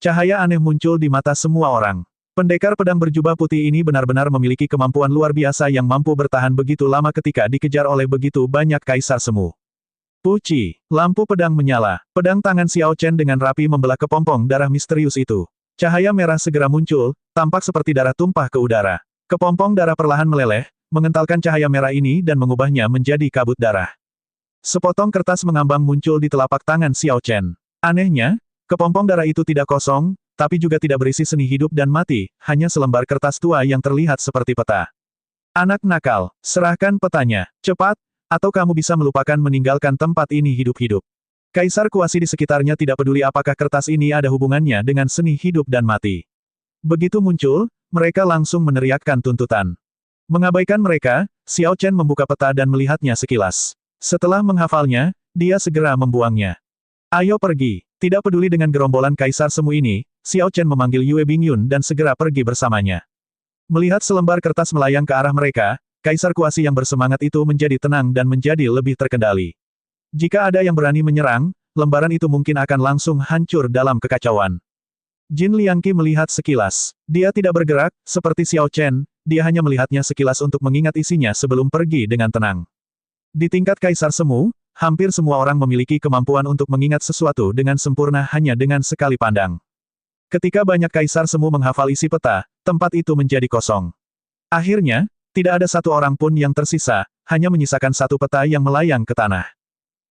Cahaya aneh muncul di mata semua orang. Pendekar pedang berjubah putih ini benar-benar memiliki kemampuan luar biasa yang mampu bertahan begitu lama ketika dikejar oleh begitu banyak kaisar semu. Puci, lampu pedang menyala. Pedang tangan Xiao Chen dengan rapi membelah kepompong darah misterius itu. Cahaya merah segera muncul, tampak seperti darah tumpah ke udara. Kepompong darah perlahan meleleh, mengentalkan cahaya merah ini dan mengubahnya menjadi kabut darah. Sepotong kertas mengambang muncul di telapak tangan Xiao Chen. Anehnya, kepompong darah itu tidak kosong, tapi juga tidak berisi seni hidup dan mati, hanya selembar kertas tua yang terlihat seperti peta. Anak nakal, serahkan petanya, cepat, atau kamu bisa melupakan meninggalkan tempat ini hidup-hidup. Kaisar kuasi di sekitarnya tidak peduli apakah kertas ini ada hubungannya dengan seni hidup dan mati. Begitu muncul, mereka langsung meneriakkan tuntutan. Mengabaikan mereka, Xiao Chen membuka peta dan melihatnya sekilas. Setelah menghafalnya, dia segera membuangnya. Ayo pergi. Tidak peduli dengan gerombolan kaisar semu ini, Xiao Chen memanggil Yue Bingyun dan segera pergi bersamanya. Melihat selembar kertas melayang ke arah mereka, kaisar kuasi yang bersemangat itu menjadi tenang dan menjadi lebih terkendali. Jika ada yang berani menyerang, lembaran itu mungkin akan langsung hancur dalam kekacauan. Jin Liangqi melihat sekilas. Dia tidak bergerak, seperti Xiao Chen, dia hanya melihatnya sekilas untuk mengingat isinya sebelum pergi dengan tenang. Di tingkat kaisar semu, hampir semua orang memiliki kemampuan untuk mengingat sesuatu dengan sempurna hanya dengan sekali pandang. Ketika banyak kaisar semu menghafal isi peta, tempat itu menjadi kosong. Akhirnya, tidak ada satu orang pun yang tersisa, hanya menyisakan satu peta yang melayang ke tanah.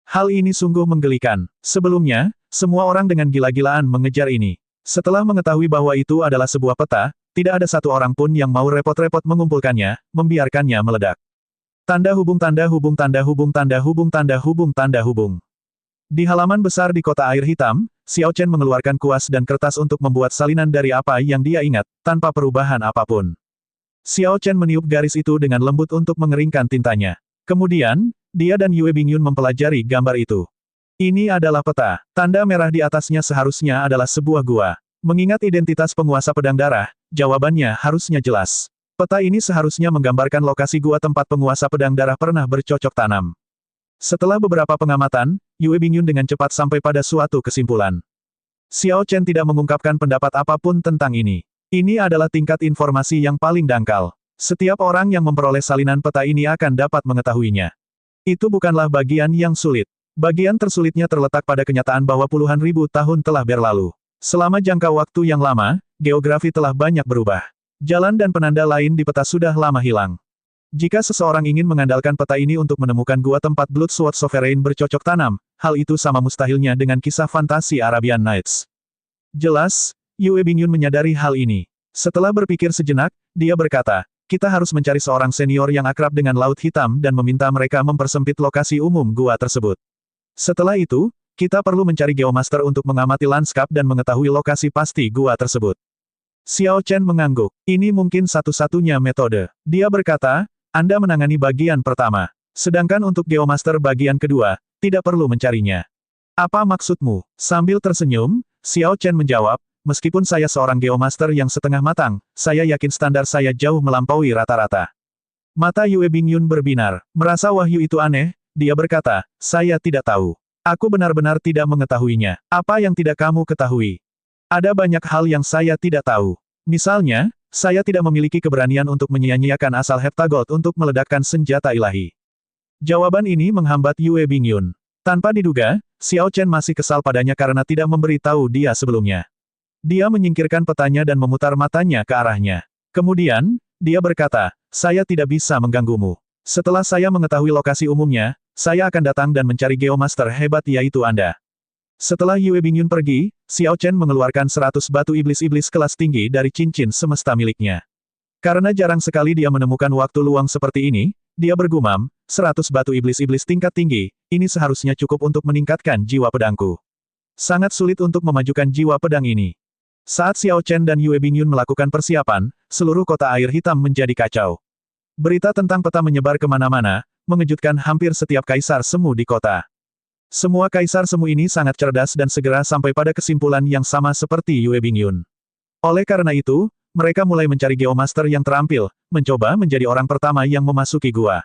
Hal ini sungguh menggelikan. Sebelumnya, semua orang dengan gila-gilaan mengejar ini. Setelah mengetahui bahwa itu adalah sebuah peta, tidak ada satu orang pun yang mau repot-repot mengumpulkannya, membiarkannya meledak. Tanda hubung tanda hubung tanda hubung tanda hubung tanda hubung tanda hubung. Di halaman besar di kota air hitam, Xiao Chen mengeluarkan kuas dan kertas untuk membuat salinan dari apa yang dia ingat, tanpa perubahan apapun. Xiao Chen meniup garis itu dengan lembut untuk mengeringkan tintanya. Kemudian, dia dan Yue Bingyun mempelajari gambar itu. Ini adalah peta. Tanda merah di atasnya seharusnya adalah sebuah gua. Mengingat identitas penguasa pedang darah, jawabannya harusnya jelas. Peta ini seharusnya menggambarkan lokasi gua tempat penguasa pedang darah pernah bercocok tanam. Setelah beberapa pengamatan, Yue Bingyun dengan cepat sampai pada suatu kesimpulan. Xiao Chen tidak mengungkapkan pendapat apapun tentang ini. Ini adalah tingkat informasi yang paling dangkal. Setiap orang yang memperoleh salinan peta ini akan dapat mengetahuinya. Itu bukanlah bagian yang sulit. Bagian tersulitnya terletak pada kenyataan bahwa puluhan ribu tahun telah berlalu. Selama jangka waktu yang lama, geografi telah banyak berubah. Jalan dan penanda lain di peta sudah lama hilang. Jika seseorang ingin mengandalkan peta ini untuk menemukan gua tempat Blood Sword Sovereign bercocok tanam, hal itu sama mustahilnya dengan kisah fantasi Arabian Nights. Jelas, Yue Bingyun menyadari hal ini. Setelah berpikir sejenak, dia berkata, kita harus mencari seorang senior yang akrab dengan Laut Hitam dan meminta mereka mempersempit lokasi umum gua tersebut. Setelah itu, kita perlu mencari Geomaster untuk mengamati lanskap dan mengetahui lokasi pasti gua tersebut. Xiao Chen mengangguk. Ini mungkin satu-satunya metode. Dia berkata, Anda menangani bagian pertama. Sedangkan untuk Geomaster bagian kedua, tidak perlu mencarinya. Apa maksudmu? Sambil tersenyum, Xiao Chen menjawab, meskipun saya seorang Geomaster yang setengah matang, saya yakin standar saya jauh melampaui rata-rata. Mata Yue Bingyun berbinar. Merasa wahyu itu aneh, dia berkata, saya tidak tahu. Aku benar-benar tidak mengetahuinya. Apa yang tidak kamu ketahui? Ada banyak hal yang saya tidak tahu. Misalnya, saya tidak memiliki keberanian untuk menyia-nyiakan asal Heptagold untuk meledakkan senjata ilahi. Jawaban ini menghambat Yue Bingyun. Tanpa diduga, Xiao Chen masih kesal padanya karena tidak memberi tahu dia sebelumnya. Dia menyingkirkan petanya dan memutar matanya ke arahnya. Kemudian, dia berkata, saya tidak bisa mengganggumu. Setelah saya mengetahui lokasi umumnya, saya akan datang dan mencari Geomaster hebat yaitu Anda. Setelah Yue Bingyun pergi, Xiao Chen mengeluarkan 100 batu iblis-iblis kelas tinggi dari cincin semesta miliknya. Karena jarang sekali dia menemukan waktu luang seperti ini, dia bergumam, 100 batu iblis-iblis tingkat tinggi, ini seharusnya cukup untuk meningkatkan jiwa pedangku. Sangat sulit untuk memajukan jiwa pedang ini. Saat Xiao Chen dan Yue Bingyun melakukan persiapan, seluruh kota air hitam menjadi kacau. Berita tentang peta menyebar kemana-mana, mengejutkan hampir setiap kaisar semu di kota. Semua kaisar semu ini sangat cerdas dan segera sampai pada kesimpulan yang sama seperti Yue Bingyun. Oleh karena itu, mereka mulai mencari Geomaster yang terampil, mencoba menjadi orang pertama yang memasuki gua.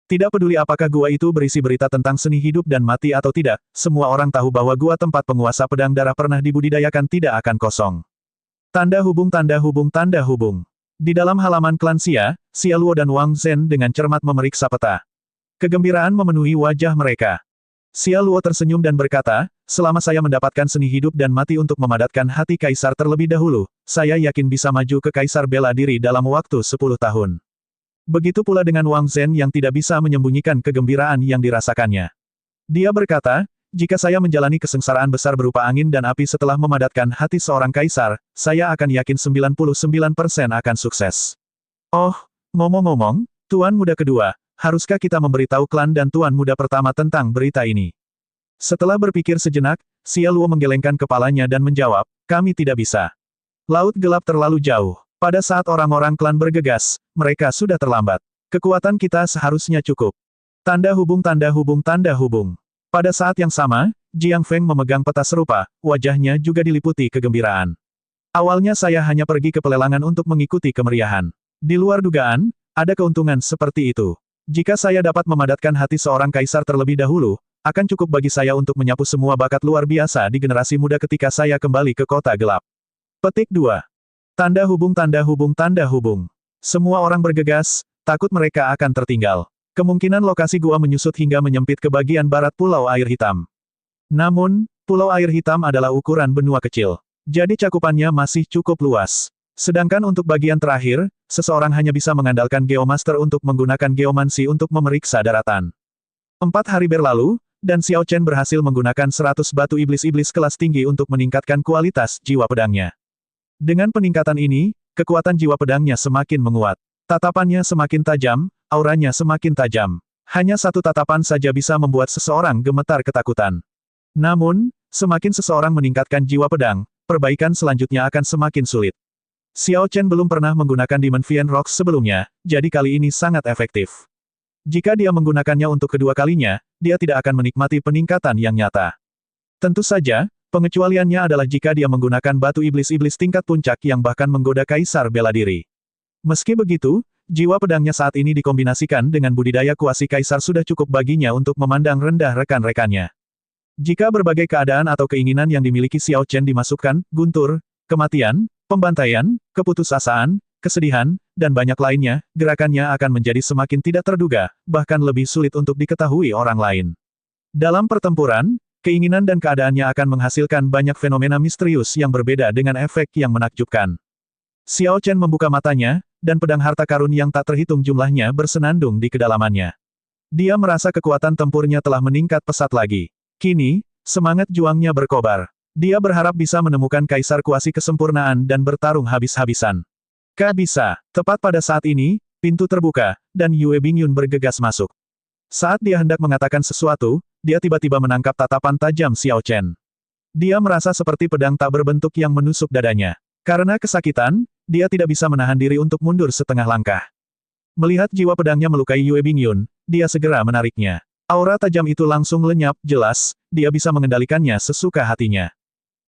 Tidak peduli apakah gua itu berisi berita tentang seni hidup dan mati atau tidak, semua orang tahu bahwa gua tempat penguasa pedang darah pernah dibudidayakan tidak akan kosong. Tanda hubung tanda hubung tanda hubung. Di dalam halaman klan Xia, Xia Luo dan Wang Zhen dengan cermat memeriksa peta. Kegembiraan memenuhi wajah mereka. Xia Luo tersenyum dan berkata, selama saya mendapatkan seni hidup dan mati untuk memadatkan hati kaisar terlebih dahulu, saya yakin bisa maju ke kaisar bela diri dalam waktu 10 tahun. Begitu pula dengan Wang Zhen yang tidak bisa menyembunyikan kegembiraan yang dirasakannya. Dia berkata, jika saya menjalani kesengsaraan besar berupa angin dan api setelah memadatkan hati seorang kaisar, saya akan yakin 99% akan sukses. Oh, ngomong-ngomong, Tuan Muda kedua, haruskah kita memberitahu klan dan Tuan Muda pertama tentang berita ini? Setelah berpikir sejenak, Xia Luo menggelengkan kepalanya dan menjawab, kami tidak bisa. Laut gelap terlalu jauh. Pada saat orang-orang klan bergegas, mereka sudah terlambat. Kekuatan kita seharusnya cukup. Tanda hubung tanda hubung tanda hubung. Pada saat yang sama, Jiang Feng memegang peta serupa, wajahnya juga diliputi kegembiraan. Awalnya saya hanya pergi ke pelelangan untuk mengikuti kemeriahan. Di luar dugaan, ada keuntungan seperti itu. Jika saya dapat memadatkan hati seorang kaisar terlebih dahulu, akan cukup bagi saya untuk menyapu semua bakat luar biasa di generasi muda ketika saya kembali ke kota gelap. Petik 2. Tanda hubung tanda hubung tanda hubung. Semua orang bergegas, takut mereka akan tertinggal. Kemungkinan lokasi gua menyusut hingga menyempit ke bagian barat Pulau Air Hitam. Namun, Pulau Air Hitam adalah ukuran benua kecil. Jadi cakupannya masih cukup luas. Sedangkan untuk bagian terakhir, seseorang hanya bisa mengandalkan Geomaster untuk menggunakan geomansi untuk memeriksa daratan. 4 hari berlalu, dan Xiao Chen berhasil menggunakan 100 batu iblis-iblis kelas tinggi untuk meningkatkan kualitas jiwa pedangnya. Dengan peningkatan ini, kekuatan jiwa pedangnya semakin menguat. Tatapannya semakin tajam, auranya semakin tajam. Hanya satu tatapan saja bisa membuat seseorang gemetar ketakutan. Namun, semakin seseorang meningkatkan jiwa pedang, perbaikan selanjutnya akan semakin sulit. Xiao Chen belum pernah menggunakan Demon Fiend Rocks sebelumnya, jadi kali ini sangat efektif. Jika dia menggunakannya untuk kedua kalinya, dia tidak akan menikmati peningkatan yang nyata. Tentu saja, pengecualiannya adalah jika dia menggunakan batu iblis-iblis tingkat puncak yang bahkan menggoda kaisar bela diri. Meski begitu, jiwa pedangnya saat ini dikombinasikan dengan budidaya kuasi kaisar sudah cukup baginya untuk memandang rendah rekan-rekannya. Jika berbagai keadaan atau keinginan yang dimiliki Xiao Chen dimasukkan, guntur, kematian, pembantaian, keputusasaan, kesedihan, dan banyak lainnya, gerakannya akan menjadi semakin tidak terduga, bahkan lebih sulit untuk diketahui orang lain. Dalam pertempuran, keinginan dan keadaannya akan menghasilkan banyak fenomena misterius yang berbeda dengan efek yang menakjubkan. Xiao Chen membuka matanya, dan pedang harta karun yang tak terhitung jumlahnya bersenandung di kedalamannya. Dia merasa kekuatan tempurnya telah meningkat pesat lagi. Kini, semangat juangnya berkobar. Dia berharap bisa menemukan kaisar kuasi kesempurnaan dan bertarung habis-habisan. Bisa. Tepat pada saat ini, pintu terbuka, dan Yue Bingyun bergegas masuk. Saat dia hendak mengatakan sesuatu, dia tiba-tiba menangkap tatapan tajam Xiao Chen. Dia merasa seperti pedang tak berbentuk yang menusuk dadanya. Karena kesakitan, dia tidak bisa menahan diri untuk mundur setengah langkah. Melihat jiwa pedangnya melukai Yue Bingyun, dia segera menariknya. Aura tajam itu langsung lenyap, jelas, dia bisa mengendalikannya sesuka hatinya.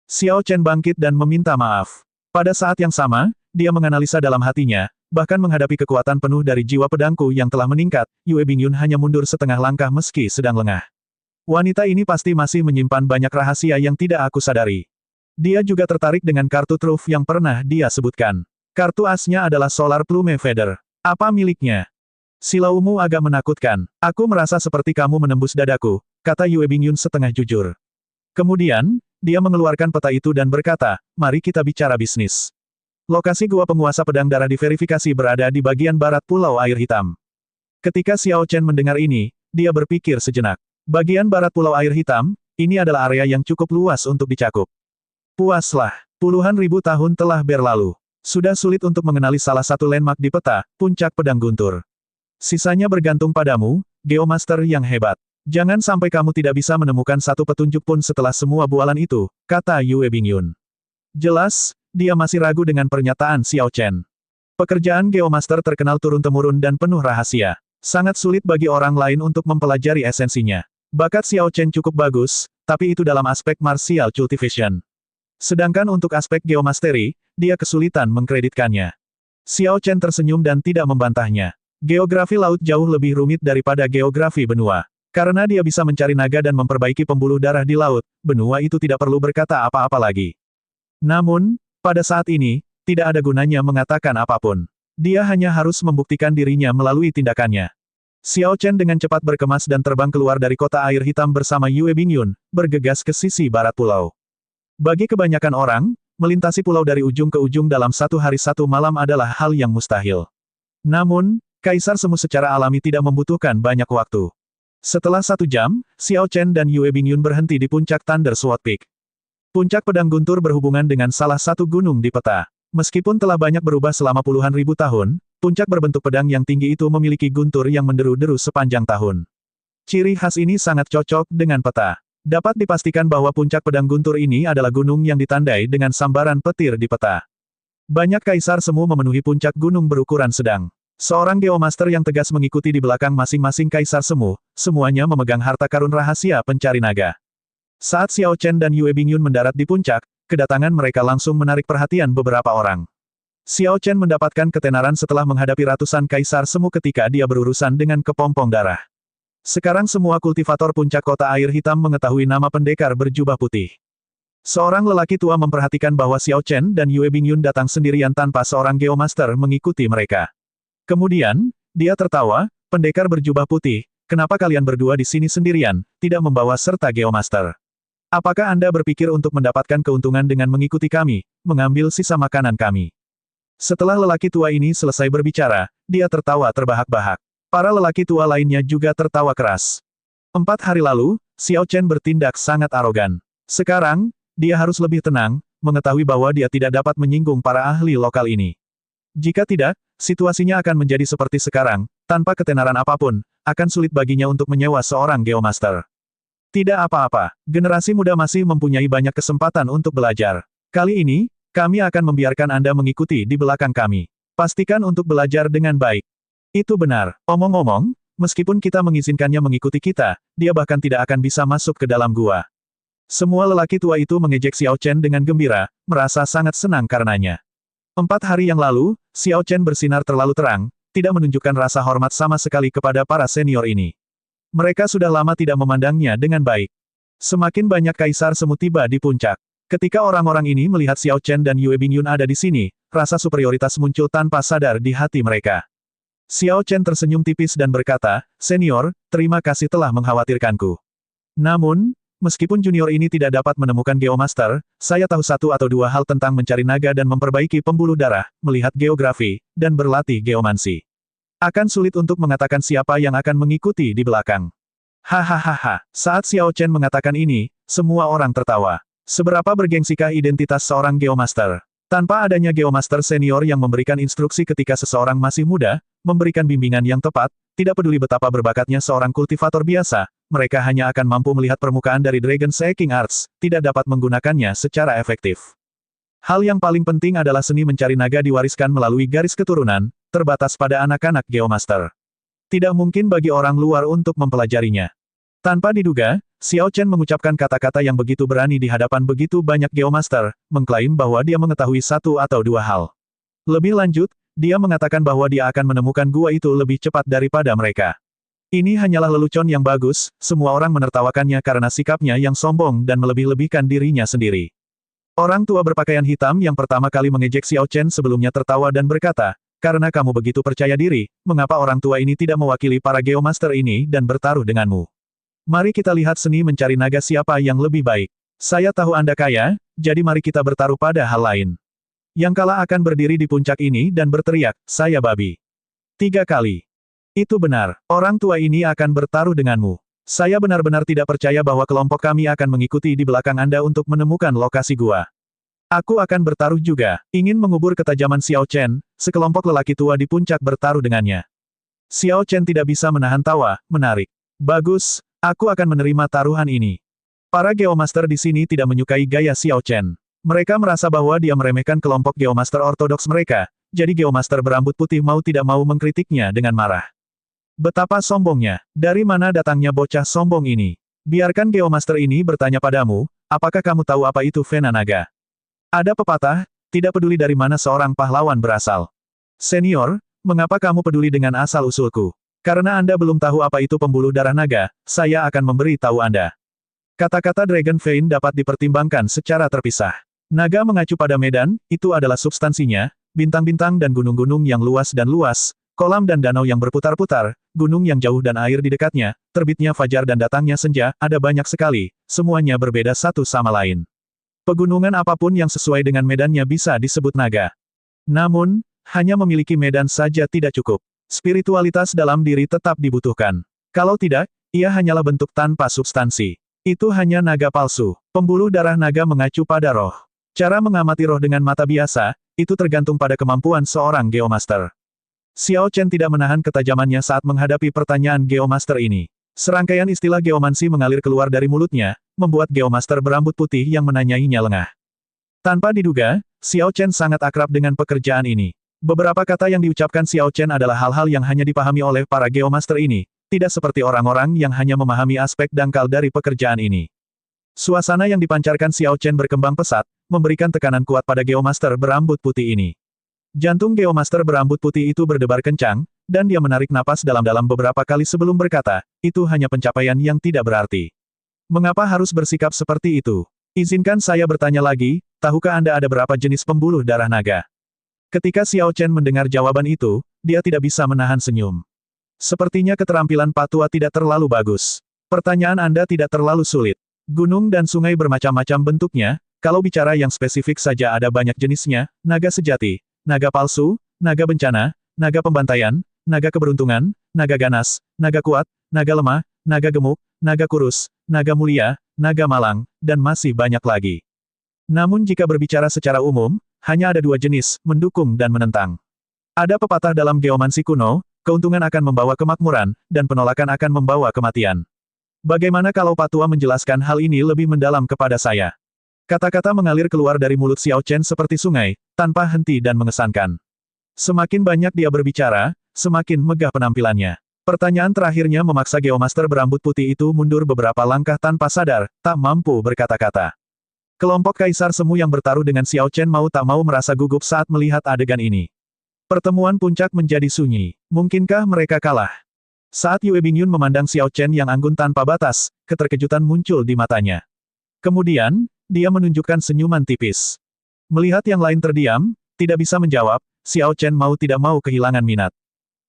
Xiao Chen bangkit dan meminta maaf. Pada saat yang sama, dia menganalisa dalam hatinya, bahkan menghadapi kekuatan penuh dari jiwa pedangku yang telah meningkat, Yue Bingyun hanya mundur setengah langkah meski sedang lengah. Wanita ini pasti masih menyimpan banyak rahasia yang tidak aku sadari. Dia juga tertarik dengan kartu truf yang pernah dia sebutkan. Kartu asnya adalah Solar Plume Feather. Apa miliknya? Silaumu agak menakutkan. Aku merasa seperti kamu menembus dadaku, kata Yue Bingyun setengah jujur. Kemudian, dia mengeluarkan peta itu dan berkata, mari kita bicara bisnis. Lokasi gua penguasa pedang darah diverifikasi berada di bagian barat Pulau Air Hitam. Ketika Xiao Chen mendengar ini, dia berpikir sejenak. Bagian barat Pulau Air Hitam, ini adalah area yang cukup luas untuk dicakup. Puaslah, puluhan ribu tahun telah berlalu. Sudah sulit untuk mengenali salah satu landmark di peta, puncak pedang guntur. Sisanya bergantung padamu, Geomaster yang hebat. Jangan sampai kamu tidak bisa menemukan satu petunjuk pun setelah semua bualan itu, kata Yue Bingyun. Jelas, dia masih ragu dengan pernyataan Xiao Chen. Pekerjaan Geomaster terkenal turun-temurun dan penuh rahasia. Sangat sulit bagi orang lain untuk mempelajari esensinya. Bakat Xiao Chen cukup bagus, tapi itu dalam aspek martial cultivation. Sedangkan untuk aspek geomasteri, dia kesulitan mengkreditkannya. Xiao Chen tersenyum dan tidak membantahnya. Geografi laut jauh lebih rumit daripada geografi benua. Karena dia bisa mencari naga dan memperbaiki pembuluh darah di laut, benua itu tidak perlu berkata apa-apa lagi. Namun, pada saat ini, tidak ada gunanya mengatakan apapun. Dia hanya harus membuktikan dirinya melalui tindakannya. Xiao Chen dengan cepat berkemas dan terbang keluar dari kota air hitam bersama Yue Bingyun, bergegas ke sisi barat pulau. Bagi kebanyakan orang, melintasi pulau dari ujung ke ujung dalam satu hari satu malam adalah hal yang mustahil. Namun, Kaisar Semu secara alami tidak membutuhkan banyak waktu. Setelah 1 jam, Xiao Chen dan Yue Bingyun berhenti di puncak Thunder Sword Peak. Puncak pedang guntur berhubungan dengan salah satu gunung di peta. Meskipun telah banyak berubah selama puluhan ribu tahun, puncak berbentuk pedang yang tinggi itu memiliki guntur yang menderu-deru sepanjang tahun. Ciri khas ini sangat cocok dengan peta. Dapat dipastikan bahwa puncak pedang guntur ini adalah gunung yang ditandai dengan sambaran petir di peta. Banyak kaisar semu memenuhi puncak gunung berukuran sedang. Seorang geomaster yang tegas mengikuti di belakang masing-masing kaisar semu, semuanya memegang harta karun rahasia pencari naga. Saat Xiao Chen dan Yue Bingyun mendarat di puncak, kedatangan mereka langsung menarik perhatian beberapa orang. Xiao Chen mendapatkan ketenaran setelah menghadapi ratusan kaisar semu ketika dia berurusan dengan kepompong darah. Sekarang semua kultivator puncak kota air hitam mengetahui nama pendekar berjubah putih. Seorang lelaki tua memperhatikan bahwa Xiao Chen dan Yue Bingyun datang sendirian tanpa seorang geomaster mengikuti mereka. Kemudian, dia tertawa, pendekar berjubah putih, kenapa kalian berdua di sini sendirian, tidak membawa serta geomaster? Apakah Anda berpikir untuk mendapatkan keuntungan dengan mengikuti kami, mengambil sisa makanan kami? Setelah lelaki tua ini selesai berbicara, dia tertawa terbahak-bahak. Para lelaki tua lainnya juga tertawa keras. 4 hari lalu, Xiao Chen bertindak sangat arogan. Sekarang, dia harus lebih tenang, mengetahui bahwa dia tidak dapat menyinggung para ahli lokal ini. Jika tidak, situasinya akan menjadi seperti sekarang, tanpa ketenaran apapun, akan sulit baginya untuk menyewa seorang geomaster. Tidak apa-apa, generasi muda masih mempunyai banyak kesempatan untuk belajar. Kali ini, kami akan membiarkan Anda mengikuti di belakang kami. Pastikan untuk belajar dengan baik. Itu benar. Omong-omong, meskipun kita mengizinkannya mengikuti kita, dia bahkan tidak akan bisa masuk ke dalam gua. Semua lelaki tua itu mengejek Xiao Chen dengan gembira, merasa sangat senang karenanya. 4 hari yang lalu, Xiao Chen bersinar terlalu terang, tidak menunjukkan rasa hormat sama sekali kepada para senior ini. Mereka sudah lama tidak memandangnya dengan baik. Semakin banyak kaisar semu tiba di puncak. Ketika orang-orang ini melihat Xiao Chen dan Yue Bingyun ada di sini, rasa superioritas muncul tanpa sadar di hati mereka. Xiao Chen tersenyum tipis dan berkata, "Senior, terima kasih telah mengkhawatirkanku. Namun, Meskipun junior ini tidak dapat menemukan Geomaster, saya tahu satu atau dua hal tentang mencari naga dan memperbaiki pembuluh darah, melihat geografi, dan berlatih geomansi. Akan sulit untuk mengatakan siapa yang akan mengikuti di belakang. Hahaha, saat Xiao Chen mengatakan ini, semua orang tertawa. Seberapa bergengsikah identitas seorang Geomaster? Tanpa adanya Geomaster senior yang memberikan instruksi ketika seseorang masih muda, memberikan bimbingan yang tepat, tidak peduli betapa berbakatnya seorang kultivator biasa, mereka hanya akan mampu melihat permukaan dari Dragon Seeking Arts, tidak dapat menggunakannya secara efektif. Hal yang paling penting adalah seni mencari naga diwariskan melalui garis keturunan, terbatas pada anak-anak Geomaster. Tidak mungkin bagi orang luar untuk mempelajarinya. Tanpa diduga, Xiao Chen mengucapkan kata-kata yang begitu berani di hadapan begitu banyak Geomaster, mengklaim bahwa dia mengetahui satu atau dua hal. Lebih lanjut, dia mengatakan bahwa dia akan menemukan gua itu lebih cepat daripada mereka. Ini hanyalah lelucon yang bagus, semua orang menertawakannya karena sikapnya yang sombong dan melebih-lebihkan dirinya sendiri. Orang tua berpakaian hitam yang pertama kali mengejek Xiao Chen sebelumnya tertawa dan berkata, karena kamu begitu percaya diri, mengapa orang tua ini tidak mewakili para Geomaster ini dan bertaruh denganmu? Mari kita lihat seni mencari naga siapa yang lebih baik. Saya tahu Anda kaya, jadi mari kita bertaruh pada hal lain. Yang kalah akan berdiri di puncak ini dan berteriak, saya babi. 3 kali. Itu benar, orang tua ini akan bertaruh denganmu. Saya benar-benar tidak percaya bahwa kelompok kami akan mengikuti di belakang Anda untuk menemukan lokasi gua. Aku akan bertaruh juga, ingin mengubur ketajaman Xiao Chen, sekelompok lelaki tua di puncak bertaruh dengannya. Xiao Chen tidak bisa menahan tawa, menarik. Bagus, aku akan menerima taruhan ini. Para Geomaster di sini tidak menyukai gaya Xiao Chen. Mereka merasa bahwa dia meremehkan kelompok Geomaster ortodoks mereka, jadi Geomaster berambut putih mau tidak mau mengkritiknya dengan marah. Betapa sombongnya, dari mana datangnya bocah sombong ini? Biarkan Geomaster ini bertanya padamu, apakah kamu tahu apa itu Vena Naga? Ada pepatah, tidak peduli dari mana seorang pahlawan berasal. Senior, mengapa kamu peduli dengan asal-usulku? Karena Anda belum tahu apa itu pembuluh darah naga, saya akan memberi tahu Anda. Kata-kata Dragon Vein dapat dipertimbangkan secara terpisah. Naga mengacu pada medan, itu adalah substansinya, bintang-bintang dan gunung-gunung yang luas dan luas, kolam dan danau yang berputar-putar, gunung yang jauh dan air di dekatnya, terbitnya fajar dan datangnya senja, ada banyak sekali, semuanya berbeda satu sama lain. Pegunungan apapun yang sesuai dengan medannya bisa disebut naga. Namun, hanya memiliki medan saja tidak cukup. Spiritualitas dalam diri tetap dibutuhkan. Kalau tidak, ia hanyalah bentuk tanpa substansi. Itu hanya naga palsu. Pembuluh darah naga mengacu pada roh. Cara mengamati roh dengan mata biasa, itu tergantung pada kemampuan seorang Geomaster. Xiao Chen tidak menahan ketajamannya saat menghadapi pertanyaan Geomaster ini. Serangkaian istilah geomansi mengalir keluar dari mulutnya, membuat Geomaster berambut putih yang menanyainya lengah. Tanpa diduga, Xiao Chen sangat akrab dengan pekerjaan ini. Beberapa kata yang diucapkan Xiao Chen adalah hal-hal yang hanya dipahami oleh para Geomaster ini, tidak seperti orang-orang yang hanya memahami aspek dangkal dari pekerjaan ini. Suasana yang dipancarkan Xiao Chen berkembang pesat, memberikan tekanan kuat pada Geomaster berambut putih ini. Jantung Geomaster berambut putih itu berdebar kencang, dan dia menarik napas dalam-dalam beberapa kali sebelum berkata, itu hanya pencapaian yang tidak berarti. Mengapa harus bersikap seperti itu? Izinkan saya bertanya lagi, tahukah Anda ada berapa jenis pembuluh darah naga? Ketika Xiao Chen mendengar jawaban itu, dia tidak bisa menahan senyum. Sepertinya keterampilan Pak Tua tidak terlalu bagus. Pertanyaan Anda tidak terlalu sulit. Gunung dan sungai bermacam-macam bentuknya, kalau bicara yang spesifik saja ada banyak jenisnya, naga sejati, naga palsu, naga bencana, naga pembantaian, naga keberuntungan, naga ganas, naga kuat, naga lemah, naga gemuk, naga kurus, naga mulia, naga malang, dan masih banyak lagi. Namun jika berbicara secara umum, hanya ada 2 jenis, mendukung dan menentang. Ada pepatah dalam geomansi kuno, keuntungan akan membawa kemakmuran, dan penolakan akan membawa kematian. Bagaimana kalau Pak Tua menjelaskan hal ini lebih mendalam kepada saya? Kata-kata mengalir keluar dari mulut Xiao Chen seperti sungai, tanpa henti dan mengesankan. Semakin banyak dia berbicara, semakin megah penampilannya. Pertanyaan terakhirnya memaksa Geomaster berambut putih itu mundur beberapa langkah tanpa sadar, tak mampu berkata-kata. Kelompok Kaisar Semu yang bertaruh dengan Xiao Chen mau tak mau merasa gugup saat melihat adegan ini. Pertemuan puncak menjadi sunyi. Mungkinkah mereka kalah? Saat Yue Bingyun memandang Xiao Chen yang anggun tanpa batas, keterkejutan muncul di matanya. Kemudian, dia menunjukkan senyuman tipis. Melihat yang lain terdiam, tidak bisa menjawab, Xiao Chen mau tidak mau kehilangan minat.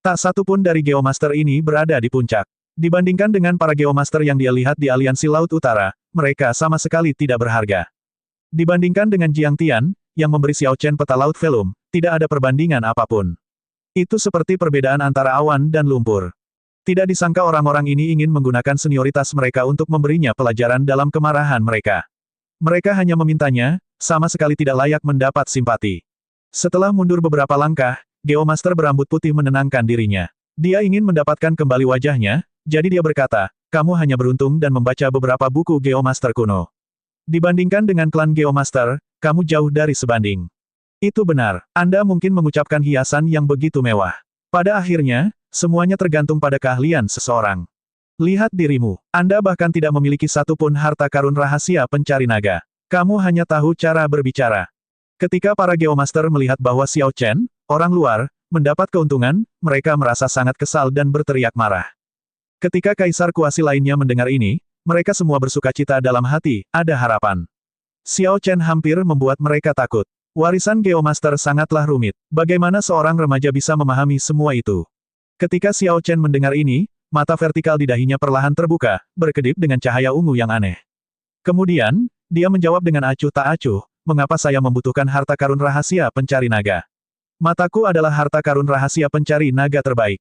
Tak satu pun dari Geomaster ini berada di puncak. Dibandingkan dengan para Geomaster yang dia lihat di aliansi Laut Utara, mereka sama sekali tidak berharga. Dibandingkan dengan Jiang Tian, yang memberi Xiao Chen peta laut velum, tidak ada perbandingan apapun. Itu seperti perbedaan antara awan dan lumpur. Tidak disangka orang-orang ini ingin menggunakan senioritas mereka untuk memberinya pelajaran dalam kemarahan mereka. Mereka hanya memintanya, sama sekali tidak layak mendapat simpati. Setelah mundur beberapa langkah, Geomaster berambut putih menenangkan dirinya. Dia ingin mendapatkan kembali wajahnya, jadi dia berkata, kamu hanya beruntung dan membaca beberapa buku Geomaster kuno. Dibandingkan dengan klan Geomaster, kamu jauh dari sebanding. Itu benar, Anda mungkin mengucapkan hiasan yang begitu mewah. Pada akhirnya, semuanya tergantung pada keahlian seseorang. Lihat dirimu, Anda bahkan tidak memiliki satupun harta karun rahasia pencari naga. Kamu hanya tahu cara berbicara. Ketika para Geomaster melihat bahwa Xiao Chen, orang luar, mendapat keuntungan, mereka merasa sangat kesal dan berteriak marah. Ketika Kaisar Kuasi lainnya mendengar ini, mereka semua bersukacita dalam hati, ada harapan. Xiao Chen hampir membuat mereka takut. Warisan Geomaster sangatlah rumit. Bagaimana seorang remaja bisa memahami semua itu? Ketika Xiao Chen mendengar ini, mata vertikal di dahinya perlahan terbuka, berkedip dengan cahaya ungu yang aneh. Kemudian, dia menjawab dengan acuh tak acuh, mengapa saya membutuhkan harta karun rahasia pencari naga? Mataku adalah harta karun rahasia pencari naga terbaik.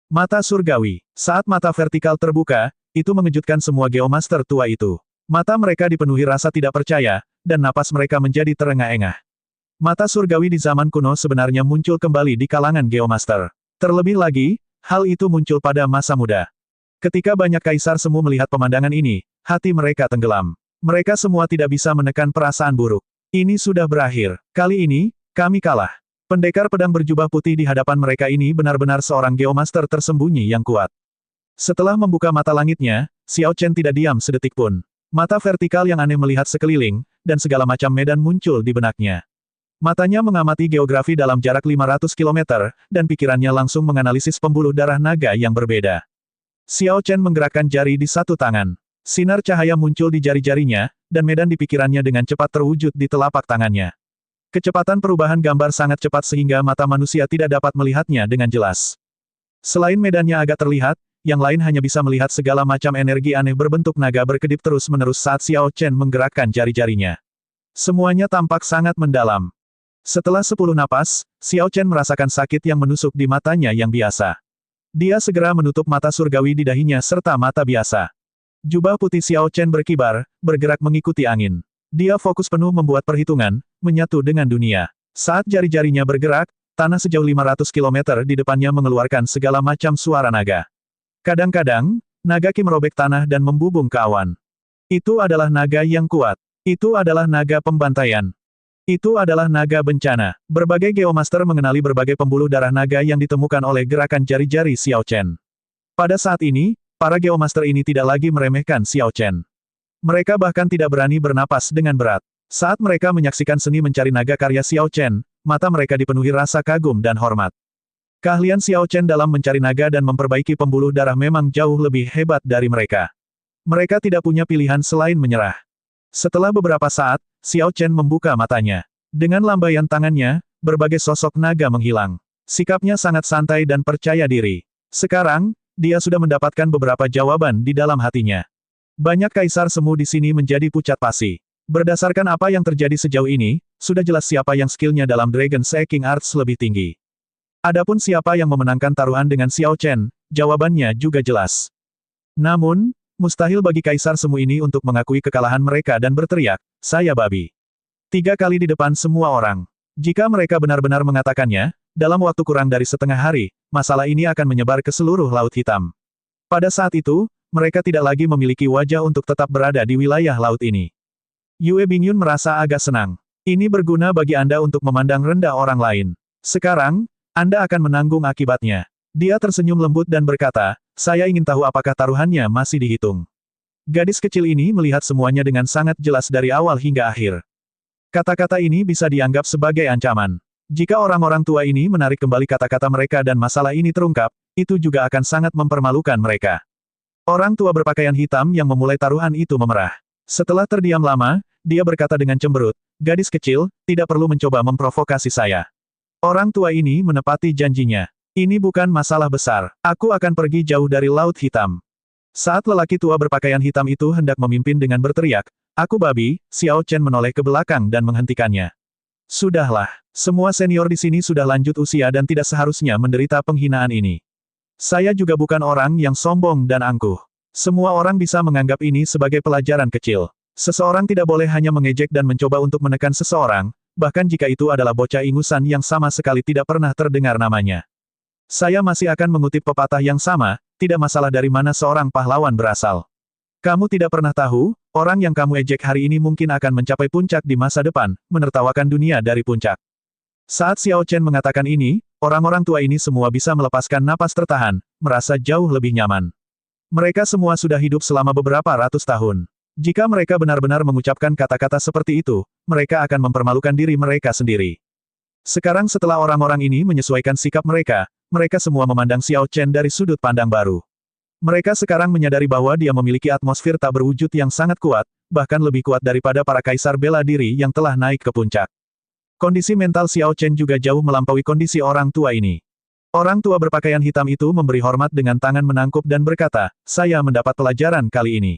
Mata surgawi. Saat mata vertikal terbuka, itu mengejutkan semua Geomaster tua itu. Mata mereka dipenuhi rasa tidak percaya, dan napas mereka menjadi terengah-engah. Mata surgawi di zaman kuno sebenarnya muncul kembali di kalangan Geomaster. Terlebih lagi, hal itu muncul pada masa muda. Ketika banyak kaisar semu melihat pemandangan ini, hati mereka tenggelam. Mereka semua tidak bisa menekan perasaan buruk. Ini sudah berakhir. Kali ini, kami kalah. Pendekar pedang berjubah putih di hadapan mereka ini benar-benar seorang Geomaster tersembunyi yang kuat. Setelah membuka mata langitnya, Xiao Chen tidak diam sedetik pun. Mata vertikal yang aneh melihat sekeliling, dan segala macam medan muncul di benaknya. Matanya mengamati geografi dalam jarak 500 km, dan pikirannya langsung menganalisis pembuluh darah naga yang berbeda. Xiao Chen menggerakkan jari di satu tangan. Sinar cahaya muncul di jari-jarinya, dan medan di pikirannya dengan cepat terwujud di telapak tangannya. Kecepatan perubahan gambar sangat cepat sehingga mata manusia tidak dapat melihatnya dengan jelas. Selain medannya agak terlihat, yang lain hanya bisa melihat segala macam energi aneh berbentuk naga berkedip terus-menerus saat Xiao Chen menggerakkan jari-jarinya. Semuanya tampak sangat mendalam. Setelah 10 napas, Xiao Chen merasakan sakit yang menusuk di matanya yang biasa. Dia segera menutup mata surgawi di dahinya serta mata biasa. Jubah putih Xiao Chen berkibar, bergerak mengikuti angin. Dia fokus penuh membuat perhitungan, menyatu dengan dunia. Saat jari-jarinya bergerak, tanah sejauh 500 km di depannya mengeluarkan segala macam suara naga. Kadang-kadang, naga Qi merobek tanah dan membubung ke awan. Itu adalah naga yang kuat. Itu adalah naga pembantaian. Itu adalah naga bencana. Berbagai Geomaster mengenali berbagai pembuluh darah naga yang ditemukan oleh gerakan jari-jari Xiao Chen. Pada saat ini, para Geomaster ini tidak lagi meremehkan Xiao Chen. Mereka bahkan tidak berani bernapas dengan berat. Saat mereka menyaksikan seni mencari naga karya Xiao Chen, mata mereka dipenuhi rasa kagum dan hormat. Keahlian Xiao Chen dalam mencari naga dan memperbaiki pembuluh darah memang jauh lebih hebat dari mereka. Mereka tidak punya pilihan selain menyerah. Setelah beberapa saat, Xiao Chen membuka matanya. Dengan lambaian tangannya, berbagai sosok naga menghilang. Sikapnya sangat santai dan percaya diri. Sekarang, dia sudah mendapatkan beberapa jawaban di dalam hatinya. Banyak kaisar semu di sini menjadi pucat pasi. Berdasarkan apa yang terjadi sejauh ini, sudah jelas siapa yang skillnya dalam Dragon Seeking Arts lebih tinggi. Adapun siapa yang memenangkan taruhan dengan Xiao Chen, jawabannya juga jelas. Namun, mustahil bagi kaisar semu ini untuk mengakui kekalahan mereka dan berteriak, saya babi. 3 kali di depan semua orang. Jika mereka benar-benar mengatakannya, dalam waktu kurang dari setengah hari, masalah ini akan menyebar ke seluruh Laut Hitam. Pada saat itu, mereka tidak lagi memiliki wajah untuk tetap berada di wilayah laut ini. Yue Bingyun merasa agak senang. Ini berguna bagi Anda untuk memandang rendah orang lain. Sekarang, Anda akan menanggung akibatnya. Dia tersenyum lembut dan berkata, saya ingin tahu apakah taruhannya masih dihitung. Gadis kecil ini melihat semuanya dengan sangat jelas dari awal hingga akhir. Kata-kata ini bisa dianggap sebagai ancaman. Jika orang-orang tua ini menarik kembali kata-kata mereka dan masalah ini terungkap, itu juga akan sangat mempermalukan mereka. Orang tua berpakaian hitam yang memulai taruhan itu memerah. Setelah terdiam lama, dia berkata dengan cemberut, gadis kecil, tidak perlu mencoba memprovokasi saya. Orang tua ini menepati janjinya. Ini bukan masalah besar. Aku akan pergi jauh dari Laut Hitam. Saat lelaki tua berpakaian hitam itu hendak memimpin dengan berteriak, "Aku babi," Xiao Chen menoleh ke belakang dan menghentikannya. Sudahlah, semua senior di sini sudah lanjut usia dan tidak seharusnya menderita penghinaan ini. Saya juga bukan orang yang sombong dan angkuh. Semua orang bisa menganggap ini sebagai pelajaran kecil. Seseorang tidak boleh hanya mengejek dan mencoba untuk menekan seseorang, bahkan jika itu adalah bocah ingusan yang sama sekali tidak pernah terdengar namanya. Saya masih akan mengutip pepatah yang sama, tidak masalah dari mana seorang pahlawan berasal. Kamu tidak pernah tahu, orang yang kamu ejek hari ini mungkin akan mencapai puncak di masa depan, menertawakan dunia dari puncak. Saat Xiao Chen mengatakan ini, orang-orang tua ini semua bisa melepaskan napas tertahan, merasa jauh lebih nyaman. Mereka semua sudah hidup selama beberapa ratus tahun. Jika mereka benar-benar mengucapkan kata-kata seperti itu, mereka akan mempermalukan diri mereka sendiri. Sekarang setelah orang-orang ini menyesuaikan sikap mereka, mereka semua memandang Xiao Chen dari sudut pandang baru. Mereka sekarang menyadari bahwa dia memiliki atmosfer tak berwujud yang sangat kuat, bahkan lebih kuat daripada para kaisar bela diri yang telah naik ke puncak. Kondisi mental Xiao Chen juga jauh melampaui kondisi orang tua ini. Orang tua berpakaian hitam itu memberi hormat dengan tangan menangkup dan berkata, "Saya mendapat pelajaran kali ini.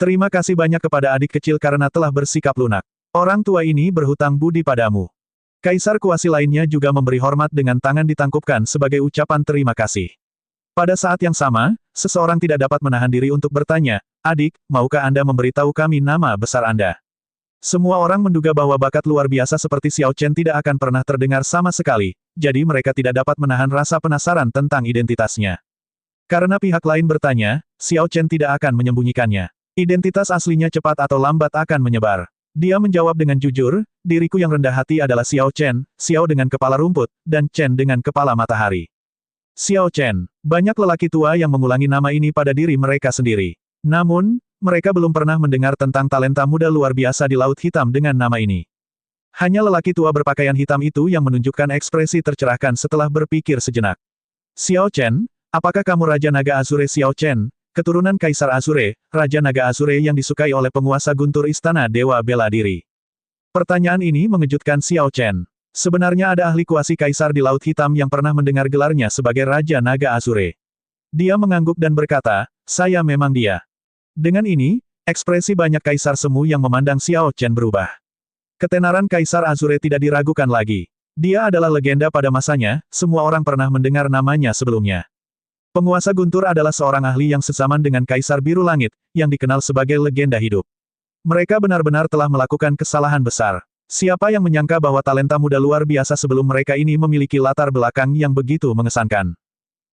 Terima kasih banyak kepada adik kecil karena telah bersikap lunak. Orang tua ini berhutang budi padamu." Kaisar kuasi lainnya juga memberi hormat dengan tangan ditangkupkan sebagai ucapan terima kasih. Pada saat yang sama, seseorang tidak dapat menahan diri untuk bertanya, "Adik, maukah Anda memberitahu kami nama besar Anda?" Semua orang menduga bahwa bakat luar biasa seperti Xiao Chen tidak akan pernah terdengar sama sekali, jadi mereka tidak dapat menahan rasa penasaran tentang identitasnya. Karena pihak lain bertanya, Xiao Chen tidak akan menyembunyikannya. Identitas aslinya cepat atau lambat akan menyebar. Dia menjawab dengan jujur, "Diriku yang rendah hati adalah Xiao Chen, Xiao dengan kepala rumput, dan Chen dengan kepala matahari." Xiao Chen. Banyak lelaki tua yang mengulangi nama ini pada diri mereka sendiri. Namun, mereka belum pernah mendengar tentang talenta muda luar biasa di Laut Hitam dengan nama ini. Hanya lelaki tua berpakaian hitam itu yang menunjukkan ekspresi tercerahkan setelah berpikir sejenak. "Xiao Chen, apakah kamu Raja Naga Azure Xiao Chen, keturunan Kaisar Azure, Raja Naga Azure yang disukai oleh penguasa guntur Istana Dewa Bela Diri?" Pertanyaan ini mengejutkan Xiao Chen. Sebenarnya ada ahli kuasi Kaisar di Laut Hitam yang pernah mendengar gelarnya sebagai Raja Naga Azure. Dia mengangguk dan berkata, "Saya memang dia." Dengan ini, ekspresi banyak Kaisar semu yang memandang Xiao Chen berubah. Ketenaran Kaisar Azure tidak diragukan lagi. Dia adalah legenda pada masanya, semua orang pernah mendengar namanya sebelumnya. Penguasa guntur adalah seorang ahli yang sezaman dengan Kaisar Biru Langit, yang dikenal sebagai legenda hidup. Mereka benar-benar telah melakukan kesalahan besar. Siapa yang menyangka bahwa talenta muda luar biasa sebelum mereka ini memiliki latar belakang yang begitu mengesankan.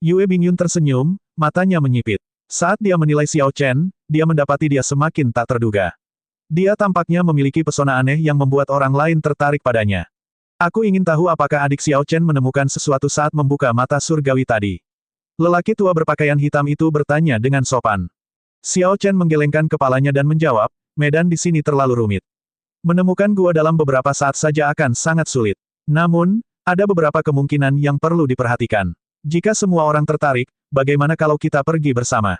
Yue Bingyun tersenyum, matanya menyipit. Saat dia menilai Xiao Chen, dia mendapati dia semakin tak terduga. Dia tampaknya memiliki pesona aneh yang membuat orang lain tertarik padanya. "Aku ingin tahu apakah adik Xiao Chen menemukan sesuatu saat membuka mata surgawi tadi." Lelaki tua berpakaian hitam itu bertanya dengan sopan. Xiao Chen menggelengkan kepalanya dan menjawab, "Medan di sini terlalu rumit. Menemukan gua dalam beberapa saat saja akan sangat sulit. Namun, ada beberapa kemungkinan yang perlu diperhatikan. Jika semua orang tertarik, bagaimana kalau kita pergi bersama?"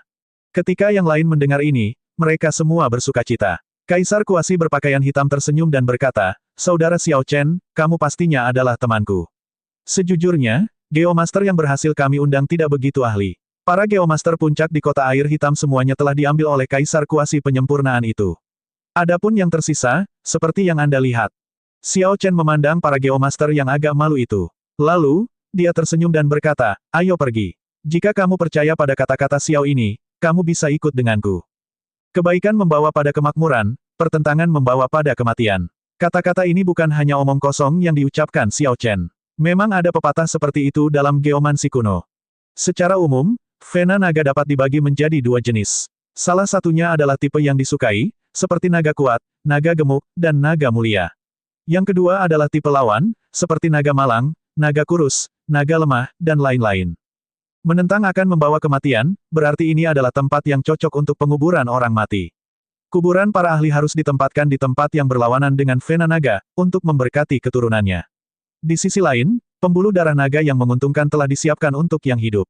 Ketika yang lain mendengar ini, mereka semua bersukacita. Kaisar kuasi berpakaian hitam tersenyum dan berkata, "Saudara Xiao Chen, kamu pastinya adalah temanku. Sejujurnya, Geomaster yang berhasil kami undang tidak begitu ahli. Para Geomaster puncak di kota air hitam semuanya telah diambil oleh Kaisar kuasi penyempurnaan itu. Adapun yang tersisa, seperti yang Anda lihat." Xiao Chen memandang para Geomaster yang agak malu itu. Lalu, dia tersenyum dan berkata, "Ayo pergi. Jika kamu percaya pada kata-kata Xiao ini, kamu bisa ikut denganku. Kebaikan membawa pada kemakmuran, pertentangan membawa pada kematian." Kata-kata ini bukan hanya omong kosong yang diucapkan Xiao Chen. Memang ada pepatah seperti itu dalam geomansi kuno. Secara umum, vena naga dapat dibagi menjadi dua jenis. Salah satunya adalah tipe yang disukai, seperti naga kuat, naga gemuk, dan naga mulia. Yang kedua adalah tipe lawan, seperti naga malang, naga kurus, naga lemah, dan lain-lain. Menentang akan membawa kematian, berarti ini adalah tempat yang cocok untuk penguburan orang mati. Kuburan para ahli harus ditempatkan di tempat yang berlawanan dengan vena naga, untuk memberkati keturunannya. Di sisi lain, pembuluh darah naga yang menguntungkan telah disiapkan untuk yang hidup.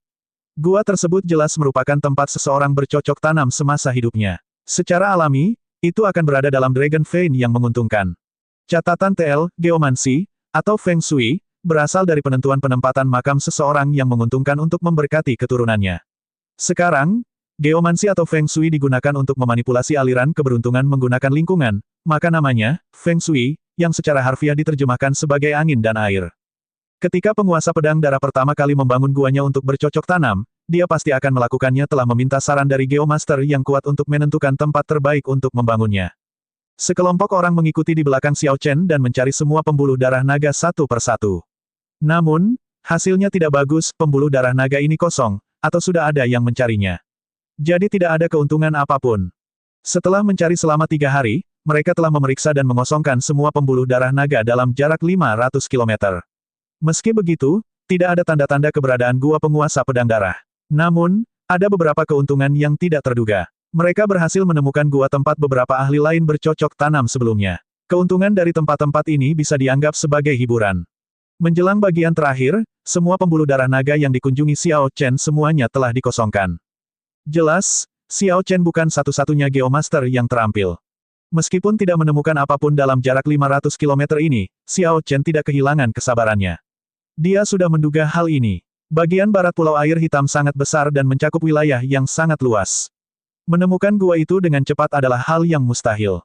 Gua tersebut jelas merupakan tempat seseorang bercocok tanam semasa hidupnya. Secara alami, itu akan berada dalam Dragon Vein yang menguntungkan. Catatan TL, Geomansi, atau Feng Shui, berasal dari penentuan penempatan makam seseorang yang menguntungkan untuk memberkati keturunannya. Sekarang, Geomansi atau Feng Shui digunakan untuk memanipulasi aliran keberuntungan menggunakan lingkungan, maka namanya, Feng Shui, yang secara harfiah diterjemahkan sebagai angin dan air. Ketika penguasa pedang darah pertama kali membangun guanya untuk bercocok tanam, dia pasti akan melakukannya telah meminta saran dari Geomaster yang kuat untuk menentukan tempat terbaik untuk membangunnya. Sekelompok orang mengikuti di belakang Xiao Chen dan mencari semua pembuluh darah naga satu persatu. Namun, hasilnya tidak bagus, pembuluh darah naga ini kosong, atau sudah ada yang mencarinya. Jadi tidak ada keuntungan apapun. Setelah mencari selama 3 hari, mereka telah memeriksa dan mengosongkan semua pembuluh darah naga dalam jarak 500 km. Meski begitu, tidak ada tanda-tanda keberadaan gua penguasa pedang darah. Namun, ada beberapa keuntungan yang tidak terduga. Mereka berhasil menemukan gua tempat beberapa ahli lain bercocok tanam sebelumnya. Keuntungan dari tempat-tempat ini bisa dianggap sebagai hiburan. Menjelang bagian terakhir, semua pembuluh darah naga yang dikunjungi Xiao Chen semuanya telah dikosongkan. Jelas, Xiao Chen bukan satu-satunya Geomaster yang terampil. Meskipun tidak menemukan apapun dalam jarak 500 km ini, Xiao Chen tidak kehilangan kesabarannya. Dia sudah menduga hal ini. Bagian barat Pulau Air Hitam sangat besar dan mencakup wilayah yang sangat luas. Menemukan gua itu dengan cepat adalah hal yang mustahil.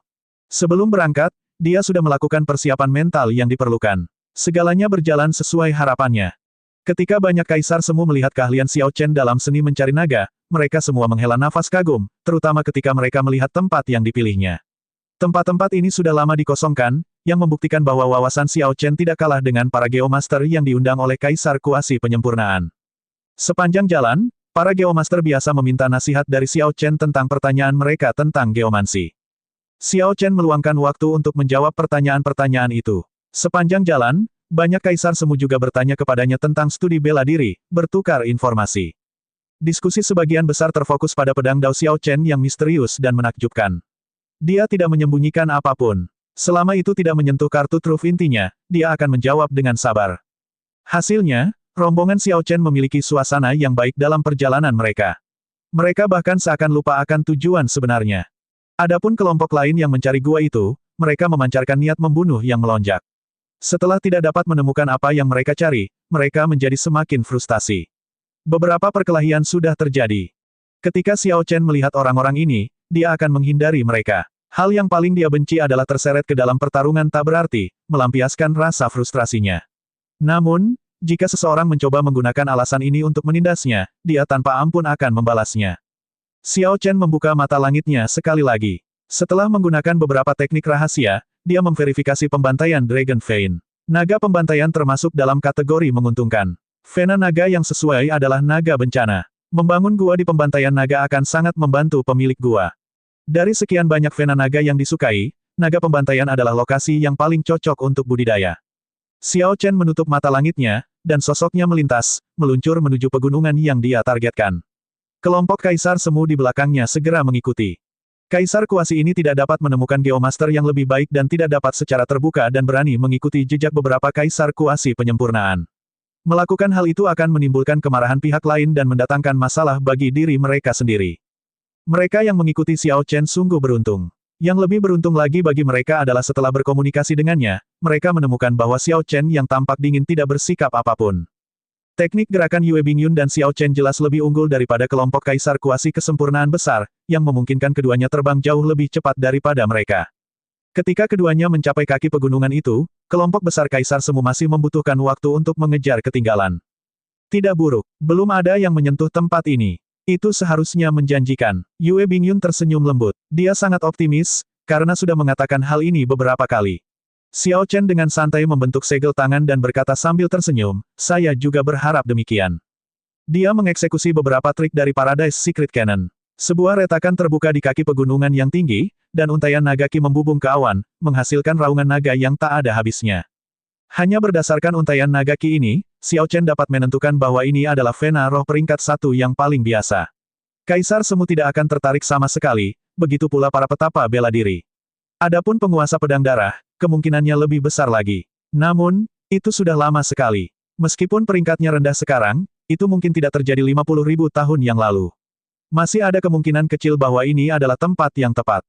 Sebelum berangkat, dia sudah melakukan persiapan mental yang diperlukan. Segalanya berjalan sesuai harapannya. Ketika banyak kaisar semu melihat keahlian Xiao Chen dalam seni mencari naga, mereka semua menghela nafas kagum, terutama ketika mereka melihat tempat yang dipilihnya. Tempat-tempat ini sudah lama dikosongkan, yang membuktikan bahwa wawasan Xiao Chen tidak kalah dengan para Geomaster yang diundang oleh Kaisar Kuasi Penyempurnaan. Sepanjang jalan, para Geomaster biasa meminta nasihat dari Xiao Chen tentang pertanyaan mereka tentang geomansi. Xiao Chen meluangkan waktu untuk menjawab pertanyaan-pertanyaan itu. Sepanjang jalan, banyak kaisar semu juga bertanya kepadanya tentang studi bela diri, bertukar informasi. Diskusi sebagian besar terfokus pada pedang Dao Xiao Chen yang misterius dan menakjubkan. Dia tidak menyembunyikan apapun. Selama itu tidak menyentuh kartu truf intinya, dia akan menjawab dengan sabar. Hasilnya, rombongan Xiao Chen memiliki suasana yang baik dalam perjalanan mereka. Mereka bahkan seakan lupa akan tujuan sebenarnya. Adapun kelompok lain yang mencari gua itu, mereka memancarkan niat membunuh yang melonjak. Setelah tidak dapat menemukan apa yang mereka cari, mereka menjadi semakin frustasi. Beberapa perkelahian sudah terjadi. Ketika Xiao Chen melihat orang-orang ini, dia akan menghindari mereka. Hal yang paling dia benci adalah terseret ke dalam pertarungan tak berarti, melampiaskan rasa frustrasinya. Namun, jika seseorang mencoba menggunakan alasan ini untuk menindasnya, dia tanpa ampun akan membalasnya. Xiao Chen membuka mata langitnya sekali lagi. Setelah menggunakan beberapa teknik rahasia, dia memverifikasi pembantaian Dragon Vein. Naga pembantaian termasuk dalam kategori menguntungkan. Vena naga yang sesuai adalah naga bencana. Membangun gua di pembantaian naga akan sangat membantu pemilik gua. Dari sekian banyak vena naga yang disukai, naga pembantaian adalah lokasi yang paling cocok untuk budidaya. Xiao Chen menutup mata langitnya, dan sosoknya melintas, meluncur menuju pegunungan yang dia targetkan. Kelompok kaisar semu di belakangnya segera mengikuti. Kaisar Kuasi ini tidak dapat menemukan Geomaster yang lebih baik dan tidak dapat secara terbuka dan berani mengikuti jejak beberapa Kaisar Kuasi Penyempurnaan. Melakukan hal itu akan menimbulkan kemarahan pihak lain dan mendatangkan masalah bagi diri mereka sendiri. Mereka yang mengikuti Xiao Chen sungguh beruntung. Yang lebih beruntung lagi bagi mereka adalah setelah berkomunikasi dengannya, mereka menemukan bahwa Xiao Chen yang tampak dingin tidak bersikap apapun. Teknik gerakan Yue Bingyun dan Xiao Chen jelas lebih unggul daripada kelompok Kaisar Kuasi Kesempurnaan Besar, yang memungkinkan keduanya terbang jauh lebih cepat daripada mereka. Ketika keduanya mencapai kaki pegunungan itu, kelompok besar Kaisar Semu masih membutuhkan waktu untuk mengejar ketinggalan. Tidak buruk, belum ada yang menyentuh tempat ini. Itu seharusnya menjanjikan. Yue Bingyun tersenyum lembut. Dia sangat optimis, karena sudah mengatakan hal ini beberapa kali. Xiao Chen dengan santai membentuk segel tangan dan berkata sambil tersenyum, saya juga berharap demikian. Dia mengeksekusi beberapa trik dari Paradise Secret Cannon. Sebuah retakan terbuka di kaki pegunungan yang tinggi, dan untaian naga ki membubung ke awan, menghasilkan raungan naga yang tak ada habisnya. Hanya berdasarkan untaian naga ki ini, Xiao Chen dapat menentukan bahwa ini adalah Vena roh peringkat 1 yang paling biasa. Kaisar Semu tidak akan tertarik sama sekali, begitu pula para petapa bela diri. Adapun penguasa pedang darah, kemungkinannya lebih besar lagi. Namun, itu sudah lama sekali. Meskipun peringkatnya rendah sekarang, itu mungkin tidak terjadi 50.000 tahun yang lalu. Masih ada kemungkinan kecil bahwa ini adalah tempat yang tepat.